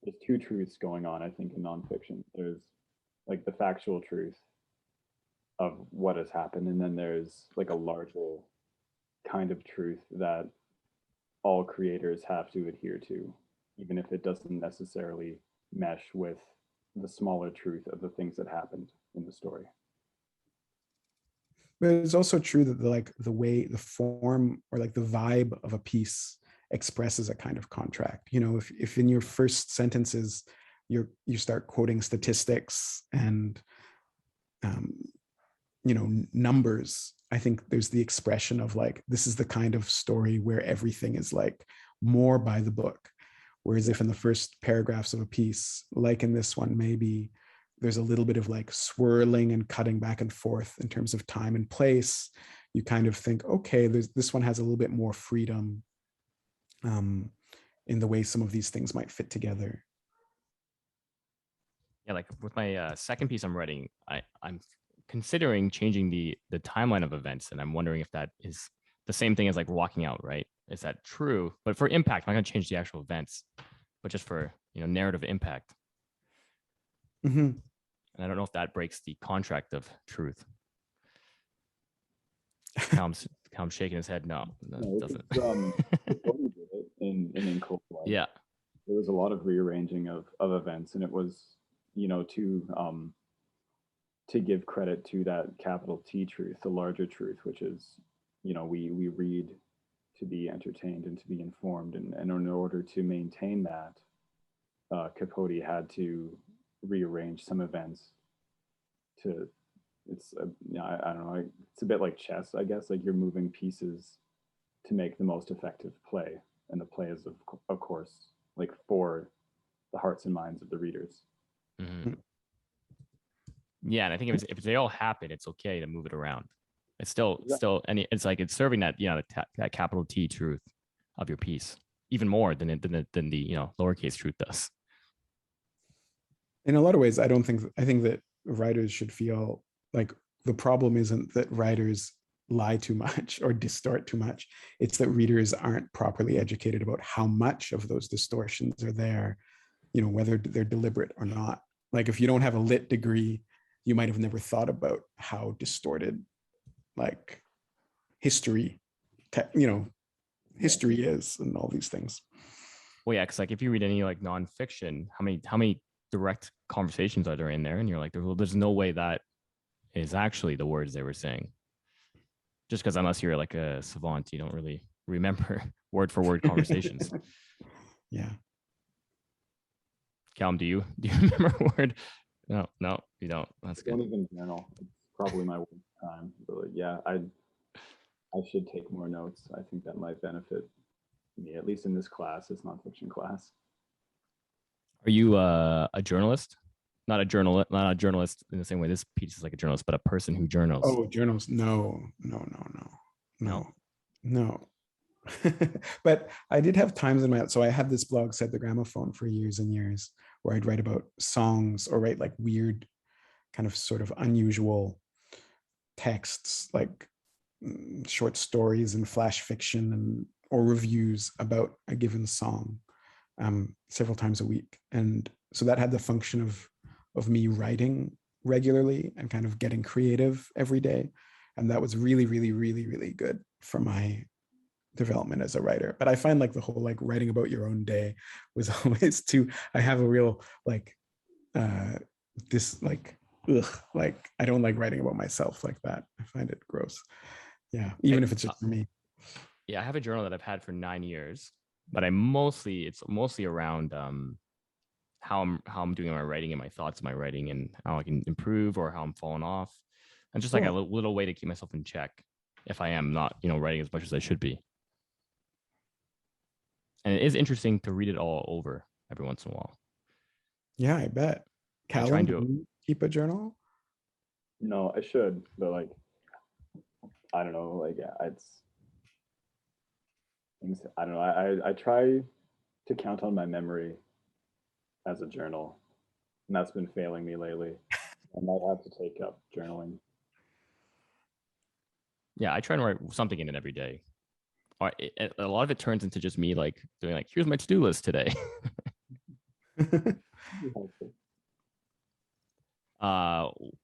there's two truths going on, I think, in nonfiction. There's like the factual truth of what has happened, and then there's like a larger kind of truth that all creators have to adhere to, even if it doesn't necessarily mesh with the smaller truth of the things that happened in the story. But it's also true that the way, the form, or like the vibe of a piece expresses a kind of contract. You know, if in your first sentences you start quoting statistics and you know, numbers, I think there's the expression of like, this is the kind of story where everything is like more by the book. Whereas if in the first paragraphs of a piece, like in this one, maybe there's a little bit of like swirling and cutting back and forth in terms of time and place, you kind of think, okay, this one has a little bit more freedom in the way some of these things might fit together. Yeah, like with my second piece I'm writing, I'm considering changing the timeline of events, and I'm wondering if that is the same thing as like walking out, right? Is that true? But for impact, I'm not going to change the actual events, but just for, you know, narrative impact. Mm-hmm. And I don't know if that breaks the contract of truth. Calum's shaking his head. No, it doesn't. in Cold War. Yeah, there was a lot of rearranging of events, and it was, you know, to give credit to that capital T truth, the larger truth, which is, you know, we read to be entertained and to be informed, and in order to maintain that, Capote had to rearrange some events to, it's I don't know, it's a bit like chess, I guess. Like, you're moving pieces to make the most effective play, and the play is of course like for the hearts and minds of the readers. Mm-hmm. Yeah, and I think if they all happen, it's okay to move it around. It's still, and it's like it's serving that, you know, that capital T truth of your piece even more than the you know, lowercase truth does. In a lot of ways, I think that writers should feel like the problem isn't that writers lie too much or distort too much. It's that readers aren't properly educated about how much of those distortions are there, you know, whether they're deliberate or not. Like, if you don't have a lit degree, you might have never thought about how distorted like history is, and all these things. Well, yeah, because like if you read any like nonfiction, how many direct conversations are there in there, and you're like, there's no way that is actually the words they were saying. Just because unless you're like a savant, you don't really remember word for word conversations. Yeah. Callum, do you remember a word? No, you don't. That's good. Don't even journal. It's probably my worst time. But like, yeah, I should take more notes. I think that might benefit me, at least in this class, this nonfiction class. Are you a journalist? Not a journalist in the same way this piece is like a journalist, but a person who journals. Oh, journals? No. But I did have times in so I had this blog, Said The Gramophone, for years and years, where I'd write about songs or write like weird, kind of sort of unusual texts, like short stories and flash fiction or reviews about a given song, several times a week. And so that had the function of me writing regularly and kind of getting creative every day. And that was really, really, really, really good for my development as a writer. But I find like the whole like writing about your own day was always I have a real like I don't like writing about myself like that. I find it gross. Yeah, even if it's just for me. I have a journal that I've had for 9 years, but it's mostly around how I'm doing in my writing and my thoughts in my writing and how I can improve or how I'm falling off, and just like a little way to keep myself in check if I am not writing as much as I should be. And it is interesting to read it all over every once in a while. Yeah, I bet. Callum, do you keep a journal? No, I should, but like, I don't know, like it's things. I don't know. I try to count on my memory as a journal, and that's been failing me lately. I might have to take up journaling. Yeah, I try to write something in it every day. A lot of it turns into just me like doing like, here's my to-do list today.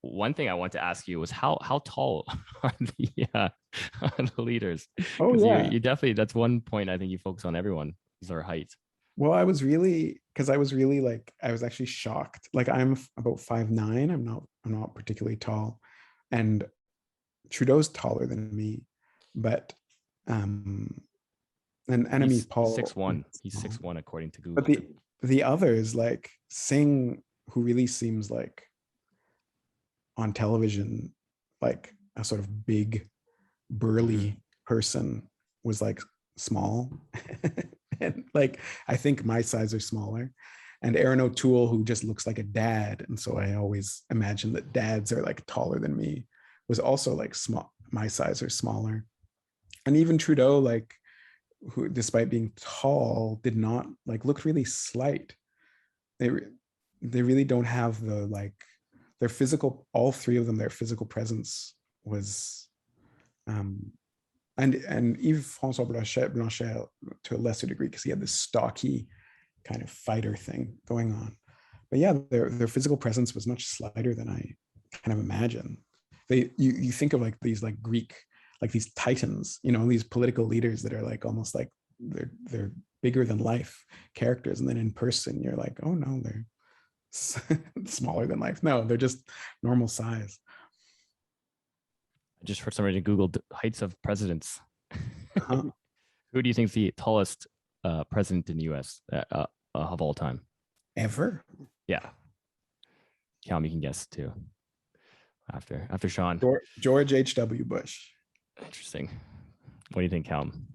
One thing I want to ask you was how tall are the leaders? Oh yeah, you definitely, that's one point I think you focus on everyone is their height. Well, I was like, I was actually shocked. Like I'm about 5'9". I'm not particularly tall, and Trudeau's taller than me, but and enemy Paul 6'1". He's 6'1" according to Google. But the others, like Singh, who really seems like on television like a sort of big burly person, was like small. And like I think my size are smaller. And Aaron O'Toole, who just looks like a dad, and so I always imagine that dads are like taller than me, was also like small. My size are smaller. And even Trudeau, like, who despite being tall did not like look really slight. They really don't have the like their physical, all three of them, their physical presence was and Yves-François Blanchet to a lesser degree, because he had this stocky kind of fighter thing going on. But yeah, their physical presence was much slighter than I kind of imagine. You think of like these like Greek, like these titans, these political leaders that are like almost like they're bigger than life characters, and then in person you're like, oh no, they're smaller than life. No, they're just normal size. I just for some reason Googled heights of presidents. Who do you think is the tallest president in the U.S. Of all time? Ever? Yeah. Callum, you can guess too. After Sean. George H.W. Bush. Interesting. What do you think, Callum?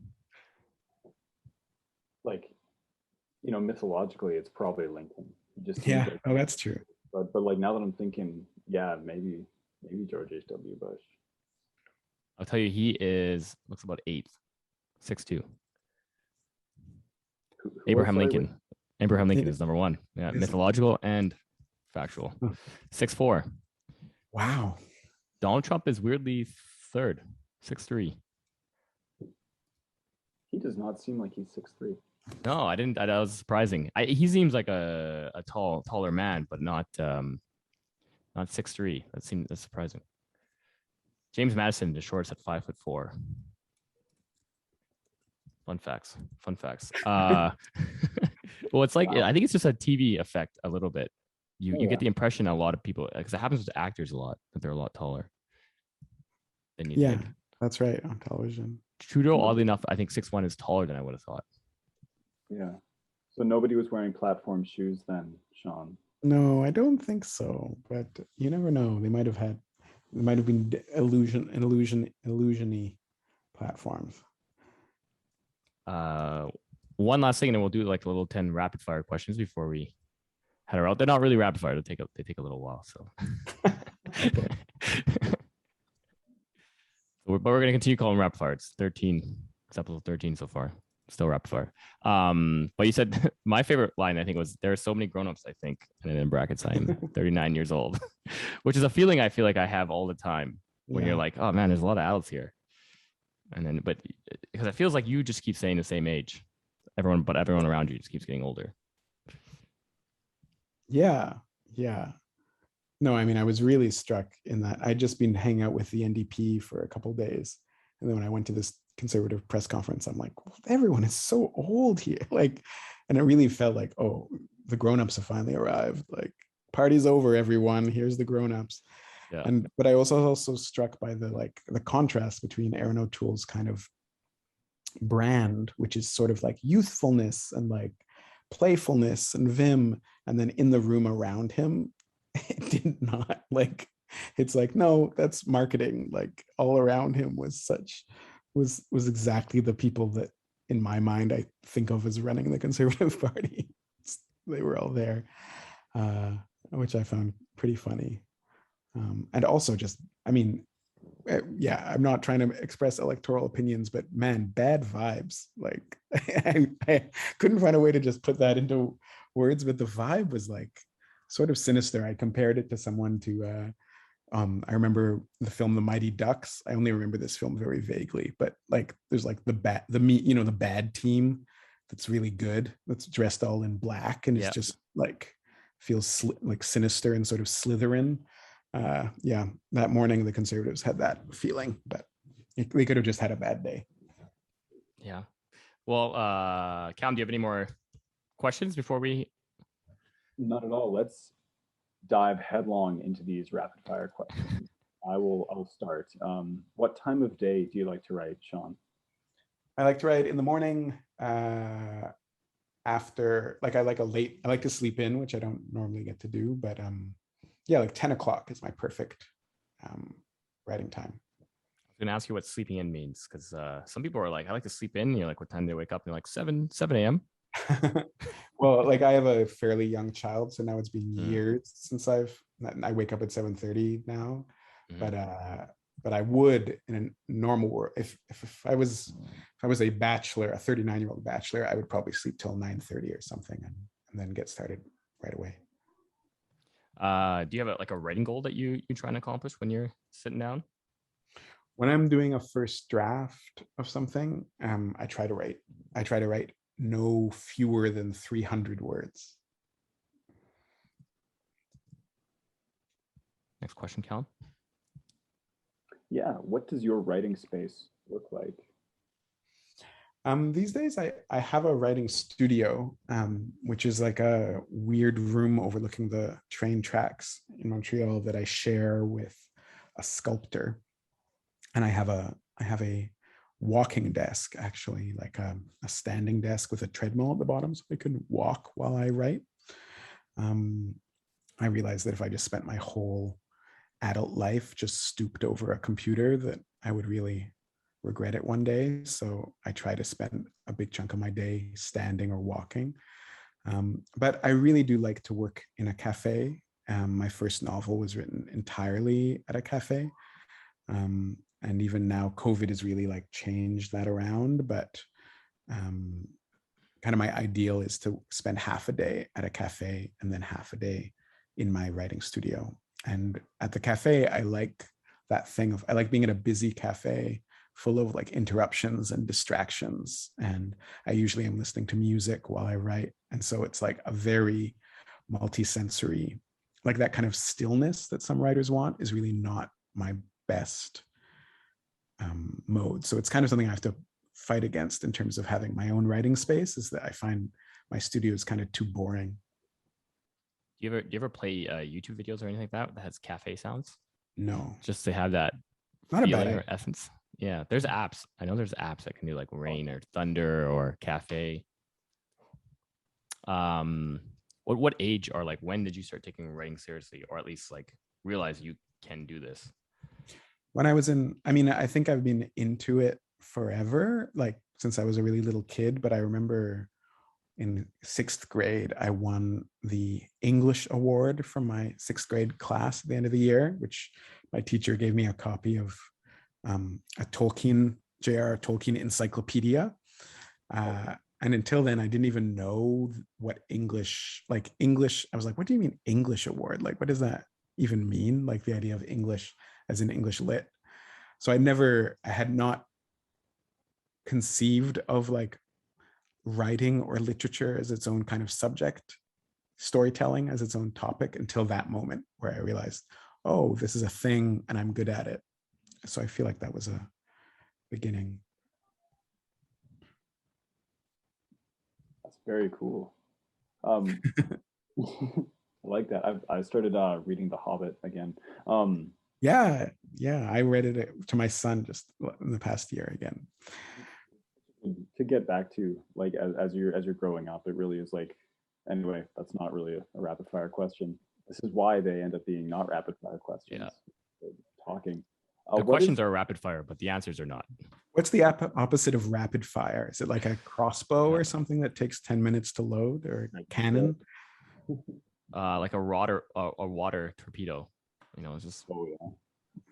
Like, mythologically, it's probably Lincoln. Yeah. Oh, that's true. But like now that I'm thinking, yeah, maybe George H.W. Bush. I'll tell you, he looks about 6'2". Abraham Lincoln. Abraham Lincoln is number one. Yeah, mythological and factual. 6'4". Wow. Donald Trump is weirdly third, 6'3". He does not seem like he's 6'3". No, I didn't. That was surprising. He seems like a taller man, but not 6'3". That's surprising. James Madison, the shortest at 5'4". Fun facts. Well, it's like, wow. I think it's just a TV effect a little bit. You get the impression a lot of people, because it happens with actors a lot, that they're a lot taller than you think. That's right, on television. Trudeau, oddly enough, I think 6'1" is taller than I would have thought. Yeah. So nobody was wearing platform shoes then, Sean? No, I don't think so. But you never know. They might have been illusion-y platforms. One last thing, and then we'll do like a little 10 rapid fire questions before we head out. They're not really rapid fire. They take a little while. So, but we're gonna continue calling rapid fire. It's 13. It's episode 13 so far. Still rapid fire. But you said my favorite line, I think, was, there are so many grown-ups, I think, and then in brackets, I'm 39 years old, which is a feeling I feel like I have all the time when you're like, oh man, there's a lot of adults here. And then, but because it feels like you just keep saying the same age, everyone around you just keeps getting older. Yeah. No, I mean, I was really struck in that I'd just been hanging out with the NDP for a couple of days. And then when I went to this Conservative press conference, I'm like, well, everyone is so old here. Like, and it really felt like, oh, the grown-ups have finally arrived. Like, party's over, everyone. Here's the grown-ups. Yeah. But I also struck by the contrast between Aaron O'Toole's kind of brand, which is sort of like youthfulness and like playfulness and vim, and then in the room around him, it did not like, it's like, no, that's marketing. Like all around him was exactly the people that in my mind I think of as running the Conservative Party. They were all there, which I found pretty funny. And also just, I mean, yeah, I'm not trying to express electoral opinions, but man, bad vibes. Like I couldn't find a way to just put that into words, but the vibe was like sort of sinister. I compared it to someone to, I remember the film The Mighty Ducks. I only remember this film very vaguely, but like there's like the bad team that's really good, that's dressed all in black, and it's just like feels like sinister and sort of Slytherin. Yeah, that morning the Conservatives had that feeling, but we could have just had a bad day. Yeah. Well, Callum, do you have any more questions before we? Not at all. Let's dive headlong into these rapid fire questions. I'll start. What time of day do you like to write, Sean? I like to write in the morning, after, like I like to sleep in, which I don't normally get to do, but yeah, like 10 o'clock is my perfect writing time. I was gonna ask you what sleeping in means, because some people are like, I like to sleep in. You're like, what time do they wake up? And they're like 7 a.m. Well, like I have a fairly young child, so now it's been years since I wake up at 7:30 now. But I would, in a normal world, if I was a bachelor, a 39-year-old bachelor, I would probably sleep till 9:30 or something, and then get started right away. Do you have a writing goal that you're trying to accomplish when you're sitting down? When I'm doing a first draft of something, I try to write no fewer than 300 words. Next question, Callum. Yeah, what does your writing space look like? These days, I have a writing studio, which is like a weird room overlooking the train tracks in Montreal that I share with a sculptor. And I have a walking desk, actually, like a standing desk with a treadmill at the bottom, so I can walk while I write. I realized that if I just spent my whole adult life just stooped over a computer, that I would really regret it one day. So I try to spend a big chunk of my day standing or walking. But I really do like to work in a cafe. My first novel was written entirely at a cafe. And even now, COVID has really like changed that around. But kind of my ideal is to spend half a day at a cafe and then half a day in my writing studio. And at the cafe, I like that thing of, I like being at a busy cafe full of like interruptions and distractions. And I usually am listening to music while I write. And so it's like a very multi-sensory, like that kind of stillness that some writers want is really not my best mode. So it's kind of something I have to fight against in terms of having my own writing space, is that I find my studio is kind of too boring. Do you ever play YouTube videos or anything like that has cafe sounds? No. Just to have that not feeling a bad or idea. essence. Yeah, there's apps. I know there's apps that can do like rain or thunder or cafe. What age, or like when did you start taking writing seriously, or at least like realize you can do this? When I was I think I've been into it forever, like since I was a really little kid, but I remember in 6th grade, I won the English award from my 6th grade class at the end of the year, which my teacher gave me a copy of a J.R.R. Tolkien encyclopedia. And until then, I didn't even know what English, I was like, what do you mean English award? Like, what does that even mean? Like the idea of English as in English lit. So I had not conceived of like writing or literature as its own kind of subject, storytelling as its own topic, until that moment where I realized, oh, this is a thing and I'm good at it. So I feel like that was a beginning. That's very cool. I like that. I started reading The Hobbit again. Yeah, I read it to my son just in the past year again. To get back to like as you're growing up, it really is like, anyway, that's not really a rapid fire question. This is why they end up being not rapid fire questions. Yeah. Talking. The questions are rapid fire, but the answers are not. What's the opposite of rapid fire? Is it like a crossbow or something that takes 10 minutes to load, or a cannon? Like a water torpedo. You know, it's just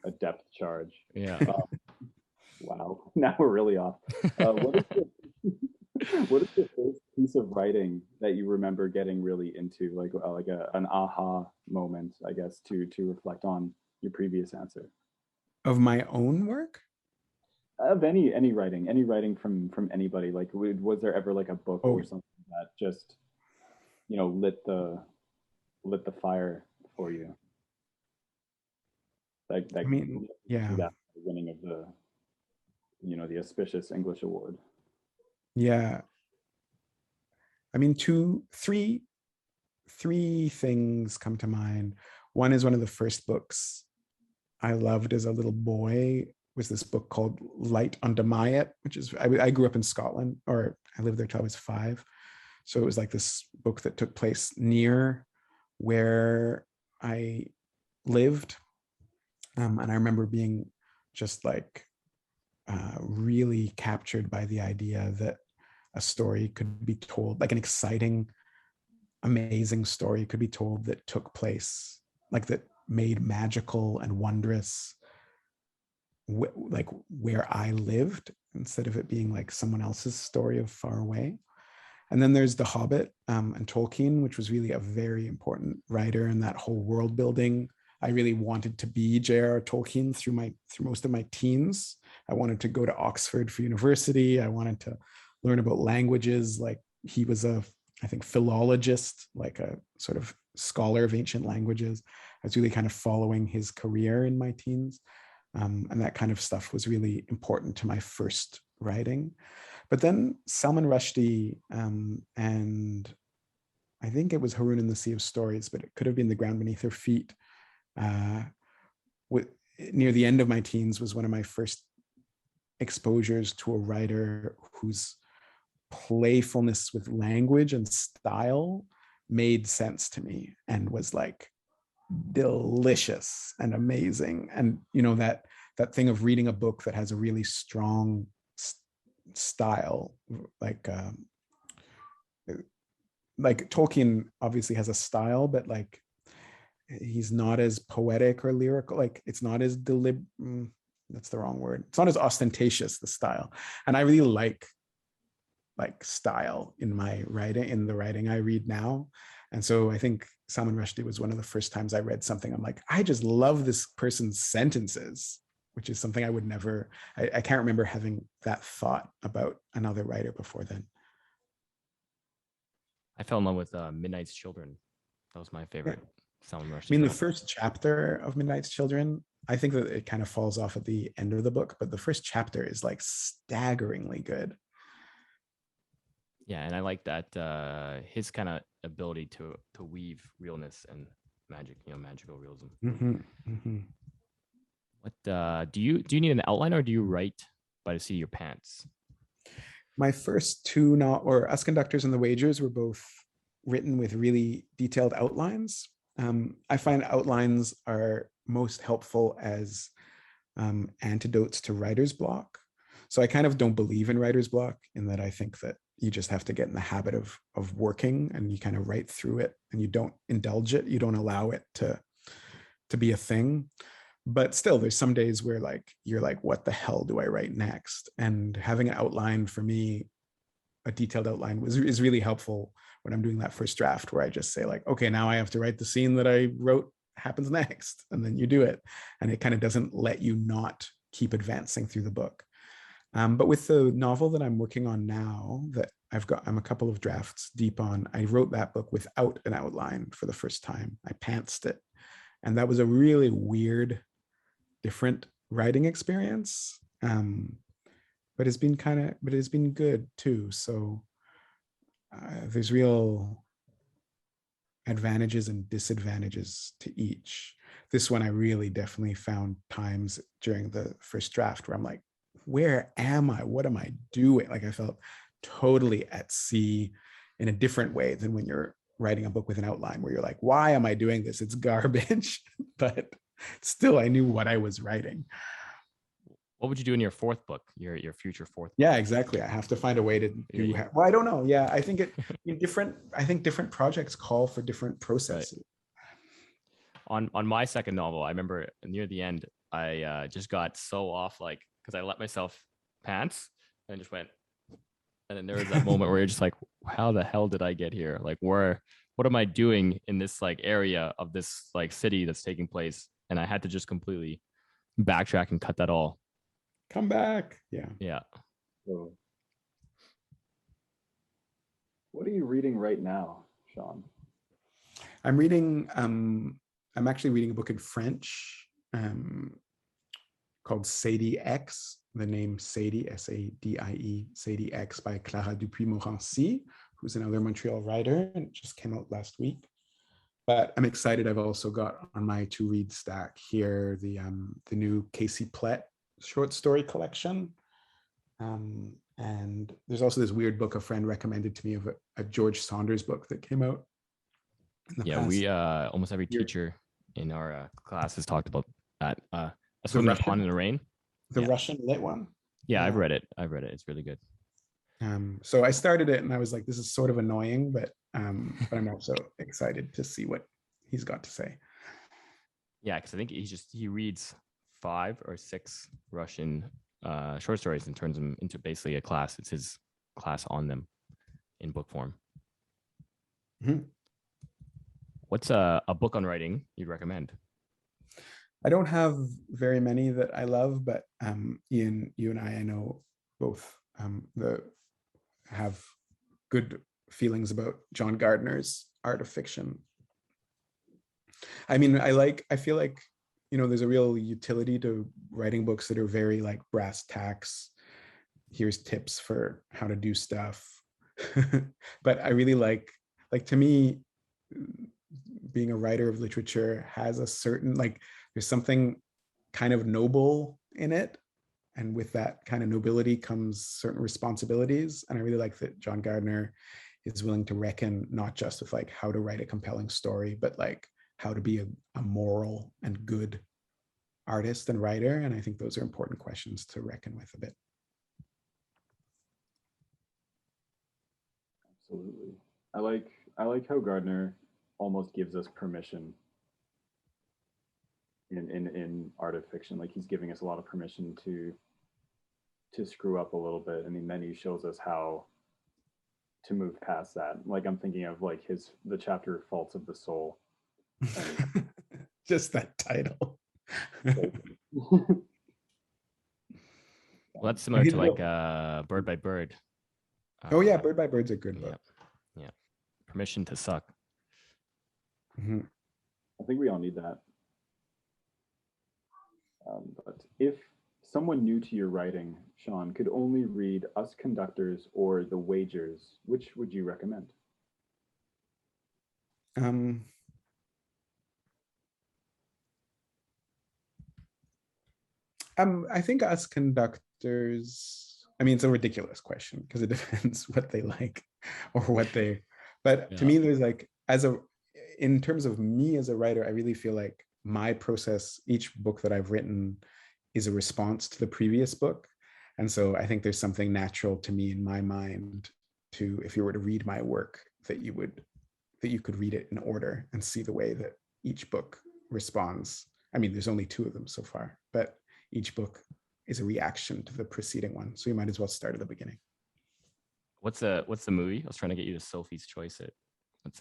a depth charge. Yeah. Wow. Now we're really off. What is the first piece of writing that you remember getting really into, like an aha moment, I guess, to reflect on your previous answer? Of my own work? Of any writing from anybody. Like, was there ever like a book or something that just, you know, lit the fire for you? Like I mean, yeah, that winning of the, you know, the auspicious English award. Yeah. I mean, three things come to mind. One is one of the first books I loved as a little boy was this book called Light on Demayet, which is, I grew up in Scotland, or I lived there till I was 5. So it was like this book that took place near where I lived. And I remember being just like really captured by the idea that a story could be told, like an exciting, amazing story could be told that took place, like that made magical and wondrous, like where I lived, instead of it being like someone else's story of far away. And then there's The Hobbit and Tolkien, which was really a very important writer in that whole world building. I really wanted to be J.R.R. Tolkien through most of my teens. I wanted to go to Oxford for university. I wanted to learn about languages. Like, he was I think, philologist, like a sort of scholar of ancient languages. I was really kind of following his career in my teens. And that kind of stuff was really important to my first writing. But then Salman Rushdie, and I think it was Haroun in the Sea of Stories, but it could have been The Ground Beneath Her Feet. Near the end of my teens was one of my first exposures to a writer whose playfulness with language and style made sense to me and was like delicious and amazing. And you know, that thing of reading a book that has a really strong style, like Tolkien obviously has a style, but like he's not as poetic or lyrical, like it's not as that's the wrong word, it's not as ostentatious, the style. And I really like style in my writing, in the writing I read now. And so I think Salman Rushdie was one of the first times I read something I'm like, I just love this person's sentences, which is something I would never, I can't remember having that thought about another writer before then. I fell in love with Midnight's Children. That was my favorite Salman Rushdie. I mean, the first chapter of Midnight's Children, I think that it kind of falls off at the end of the book, but the first chapter is like staggeringly good. Yeah, and I like that his kind of ability to weave realness and magic, you know, magical realism. Mm-hmm, mm-hmm. What do you need an outline, or do you write by the seat of your pants? My first two, Us Conductors and The Wagers, were both written with really detailed outlines. I find outlines are most helpful as antidotes to writer's block. So I kind of don't believe in writer's block, in that I think that you just have to get in the habit of working, and you kind of write through it, and you don't indulge it. You don't allow it to be a thing. But still, there's some days where like you're like, what the hell do I write next? And having an outline, for me, a detailed outline is really helpful when I'm doing that first draft, where I just say like, okay, now I have to write the scene that I wrote happens next, and then you do it. And it kind of doesn't let you not keep advancing through the book. But with the novel that I'm working on now, that I'm a couple of drafts deep on, I wrote that book without an outline for the first time. I pantsed it. And that was a really weird, different writing experience. But it's been good too. So there's real advantages and disadvantages to each. This one, I really definitely found times during the first draft where I'm like, where am I? What am I doing? Like I felt totally at sea in a different way than when you're writing a book with an outline where you're like, why am I doing this? It's garbage. But still, I knew what I was writing. What would you do in your fourth book, your future fourth book? Yeah, exactly. I have to find a way to do. Well, I don't know. Yeah, I think different projects call for different processes. Right. On my second novel, I remember near the end, I just got so off, like, because I let myself pants and just went, and then there was that moment where you're just like, how the hell did I get here? Like, what am I doing in this like area of this like city that's taking place? And I had to just completely backtrack and cut that all. Come back. Yeah. Yeah. So, what are you reading right now, Sean? I'm actually reading a book in French called Sadie X, the name Sadie, S-A-D-I-E, Sadie X by Clara Dupuis-Morancy, who's another Montreal writer, and it just came out last week. But I'm excited. I've also got on my to-read stack here the new Casey Plett short story collection. And there's also this weird book a friend recommended to me of a George Saunders book that came out. We almost every teacher in our class has talked about that. A Swimming Pond in the Rain. The Russian lit one. Yeah, I've read it. It's really good. So I started it and I was like, this is sort of annoying, but I'm also excited to see what he's got to say. Yeah, because I think he reads 5 or 6 Russian short stories and turns them into basically a class. It's his class on them in book form. Mm-hmm. What's a book on writing you'd recommend? I don't have very many that I love, but Ian, you and I know both have good feelings about John Gardner's Art of Fiction. I mean, I feel like, there's a real utility to writing books that are very like brass tacks. Here's tips for how to do stuff. But I really like to me, being a writer of literature has a certain, like, there's something kind of noble in it. And with that kind of nobility comes certain responsibilities. And I really like that John Gardner is willing to reckon not just with like how to write a compelling story, but like how to be a moral and good artist and writer. And I think those are important questions to reckon with a bit. Absolutely. I like how Gardner almost gives us permission in art of fiction. Like he's giving us a lot of permission to screw up a little bit. I mean, then he shows us how to move past that. Like I'm thinking of like the chapter Faults of the Soul. Just that title. Well, that's similar to like Bird by Bird. Oh yeah, Bird by Bird's a good book. Yeah. Permission to Suck. Mm-hmm. I think we all need that. But if someone new to your writing, Sean, could only read Us Conductors or The Wagers, which would you recommend? I think Us Conductors, I mean, it's a ridiculous question because it depends what they like or what they, but to me, there's like, in terms of me as a writer, I really feel like my process, each book that I've written is a response to the previous book. And so I think there's something natural to me in my mind to, if you were to read my work, that you could read it in order and see the way that each book responds. I mean, there's only 2 of them so far, but each book is a reaction to the preceding one. So you might as well start at the beginning. What's the movie? I was trying to get you to Sophie's Choice it.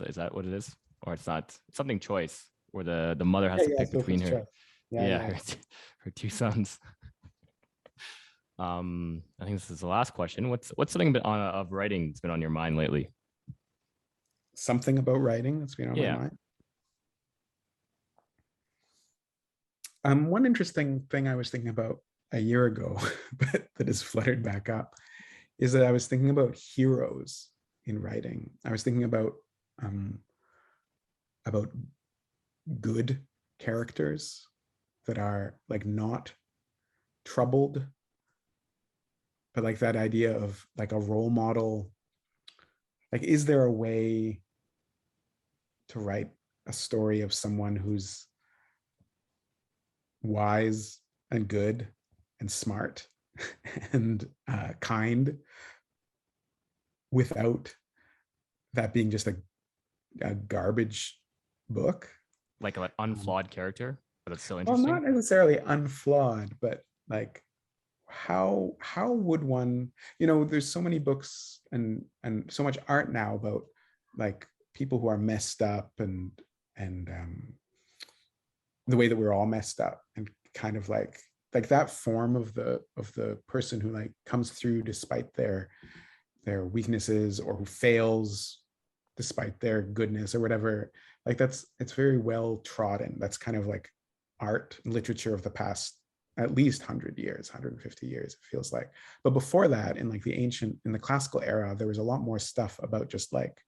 Is that what it is? Or it's not? It's something choice where the mother has to pick between her. Her 2 sons. I think this is the last question. What's something of writing that's been on your mind lately? Something about writing that's been on my mind. One interesting thing I was thinking about a year ago, but that has fluttered back up, is that I was thinking about heroes in writing. I was thinking about good characters that are like not troubled like that idea of like a role model, like, is there a way to write a story of someone who's wise and good and smart and kind without that being just a garbage book? Like an unflawed character, but it's still Well, interesting. not necessarily unflawed, but like how would one, there's so many books and so much art now about like people who are messed up and the way that we're all messed up, and kind of like that form of the person who like comes through despite their weaknesses, or who fails despite their goodness or whatever. Like it's very well trodden. That's kind of like art and literature of the past at least 100 years, 150 years, it feels like. But before that, in like in the classical era, there was a lot more stuff about just like,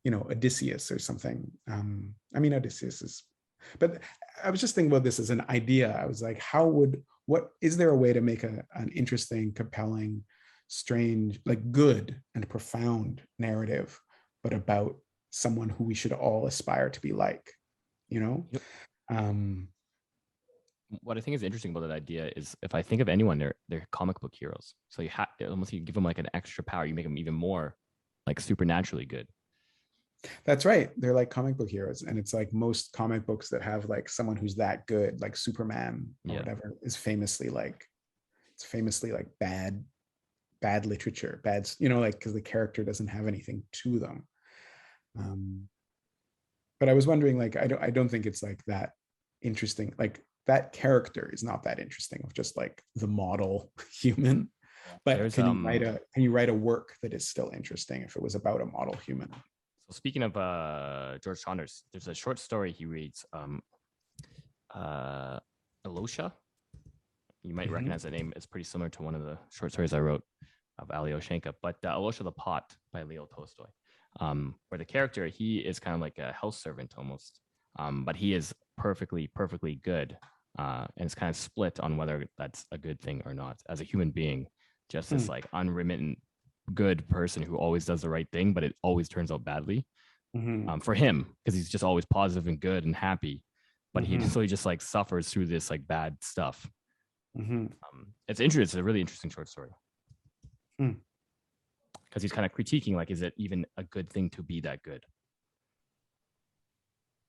Odysseus or something. I mean, Odysseus is, but I was just thinking about this as an idea. I was like, what is there a way to make an interesting, compelling, strange, like good and profound narrative, but about someone who we should all aspire to be like, Yep. What I think is interesting about that idea is, if I think of anyone, they're comic book heroes. So you give them like an extra power, you make them even more like supernaturally good. That's right. They're like comic book heroes. And it's like most comic books that have like someone who's that good, like Superman or whatever, is famously like bad literature, like, because the character doesn't have anything to them. But I was wondering, like, I don't think it's like that interesting. Like that character is not that interesting, of just like the model human. But can you write a work that is still interesting if it was about a model human? So speaking of George Saunders, there's a short story he reads, Alosha. You might recognize that name. It's pretty similar to one of the short stories I wrote of Alyoshenko, but Alosha the Pot by Leo Tolstoy, where the character, he is kind of like a house servant almost, but he is perfectly good, and it's kind of split on whether that's a good thing or not. As a human being, just this like unremittent good person who always does the right thing, but it always turns out badly for him, because he's just always positive and good and happy, but he just like suffers through this like bad stuff. It's interesting. It's a really interesting short story, because he's kind of critiquing, like, is it even a good thing to be that good?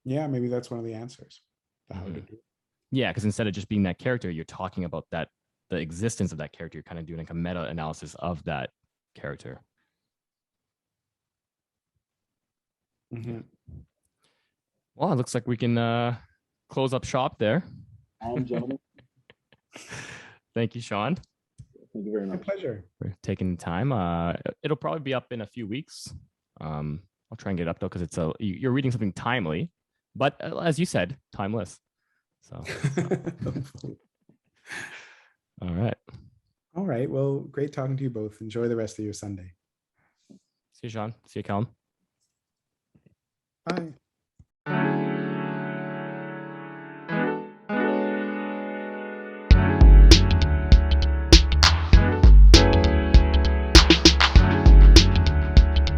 Yeah, maybe that's one of the answers. Yeah, because instead of just being that character, you're talking about the existence of that character. You're kind of doing like a meta analysis of that character. Well, it looks like we can close up shop there. And gentlemen, thank you, Sean. Thank you very much. My pleasure. For taking the time. It'll probably be up in a few weeks. I'll try and get it up though, because you're reading something timely, but as you said, timeless. So all right. Well, great talking to you both. Enjoy the rest of your Sunday. See you, Sean. See you, Callum. Bye.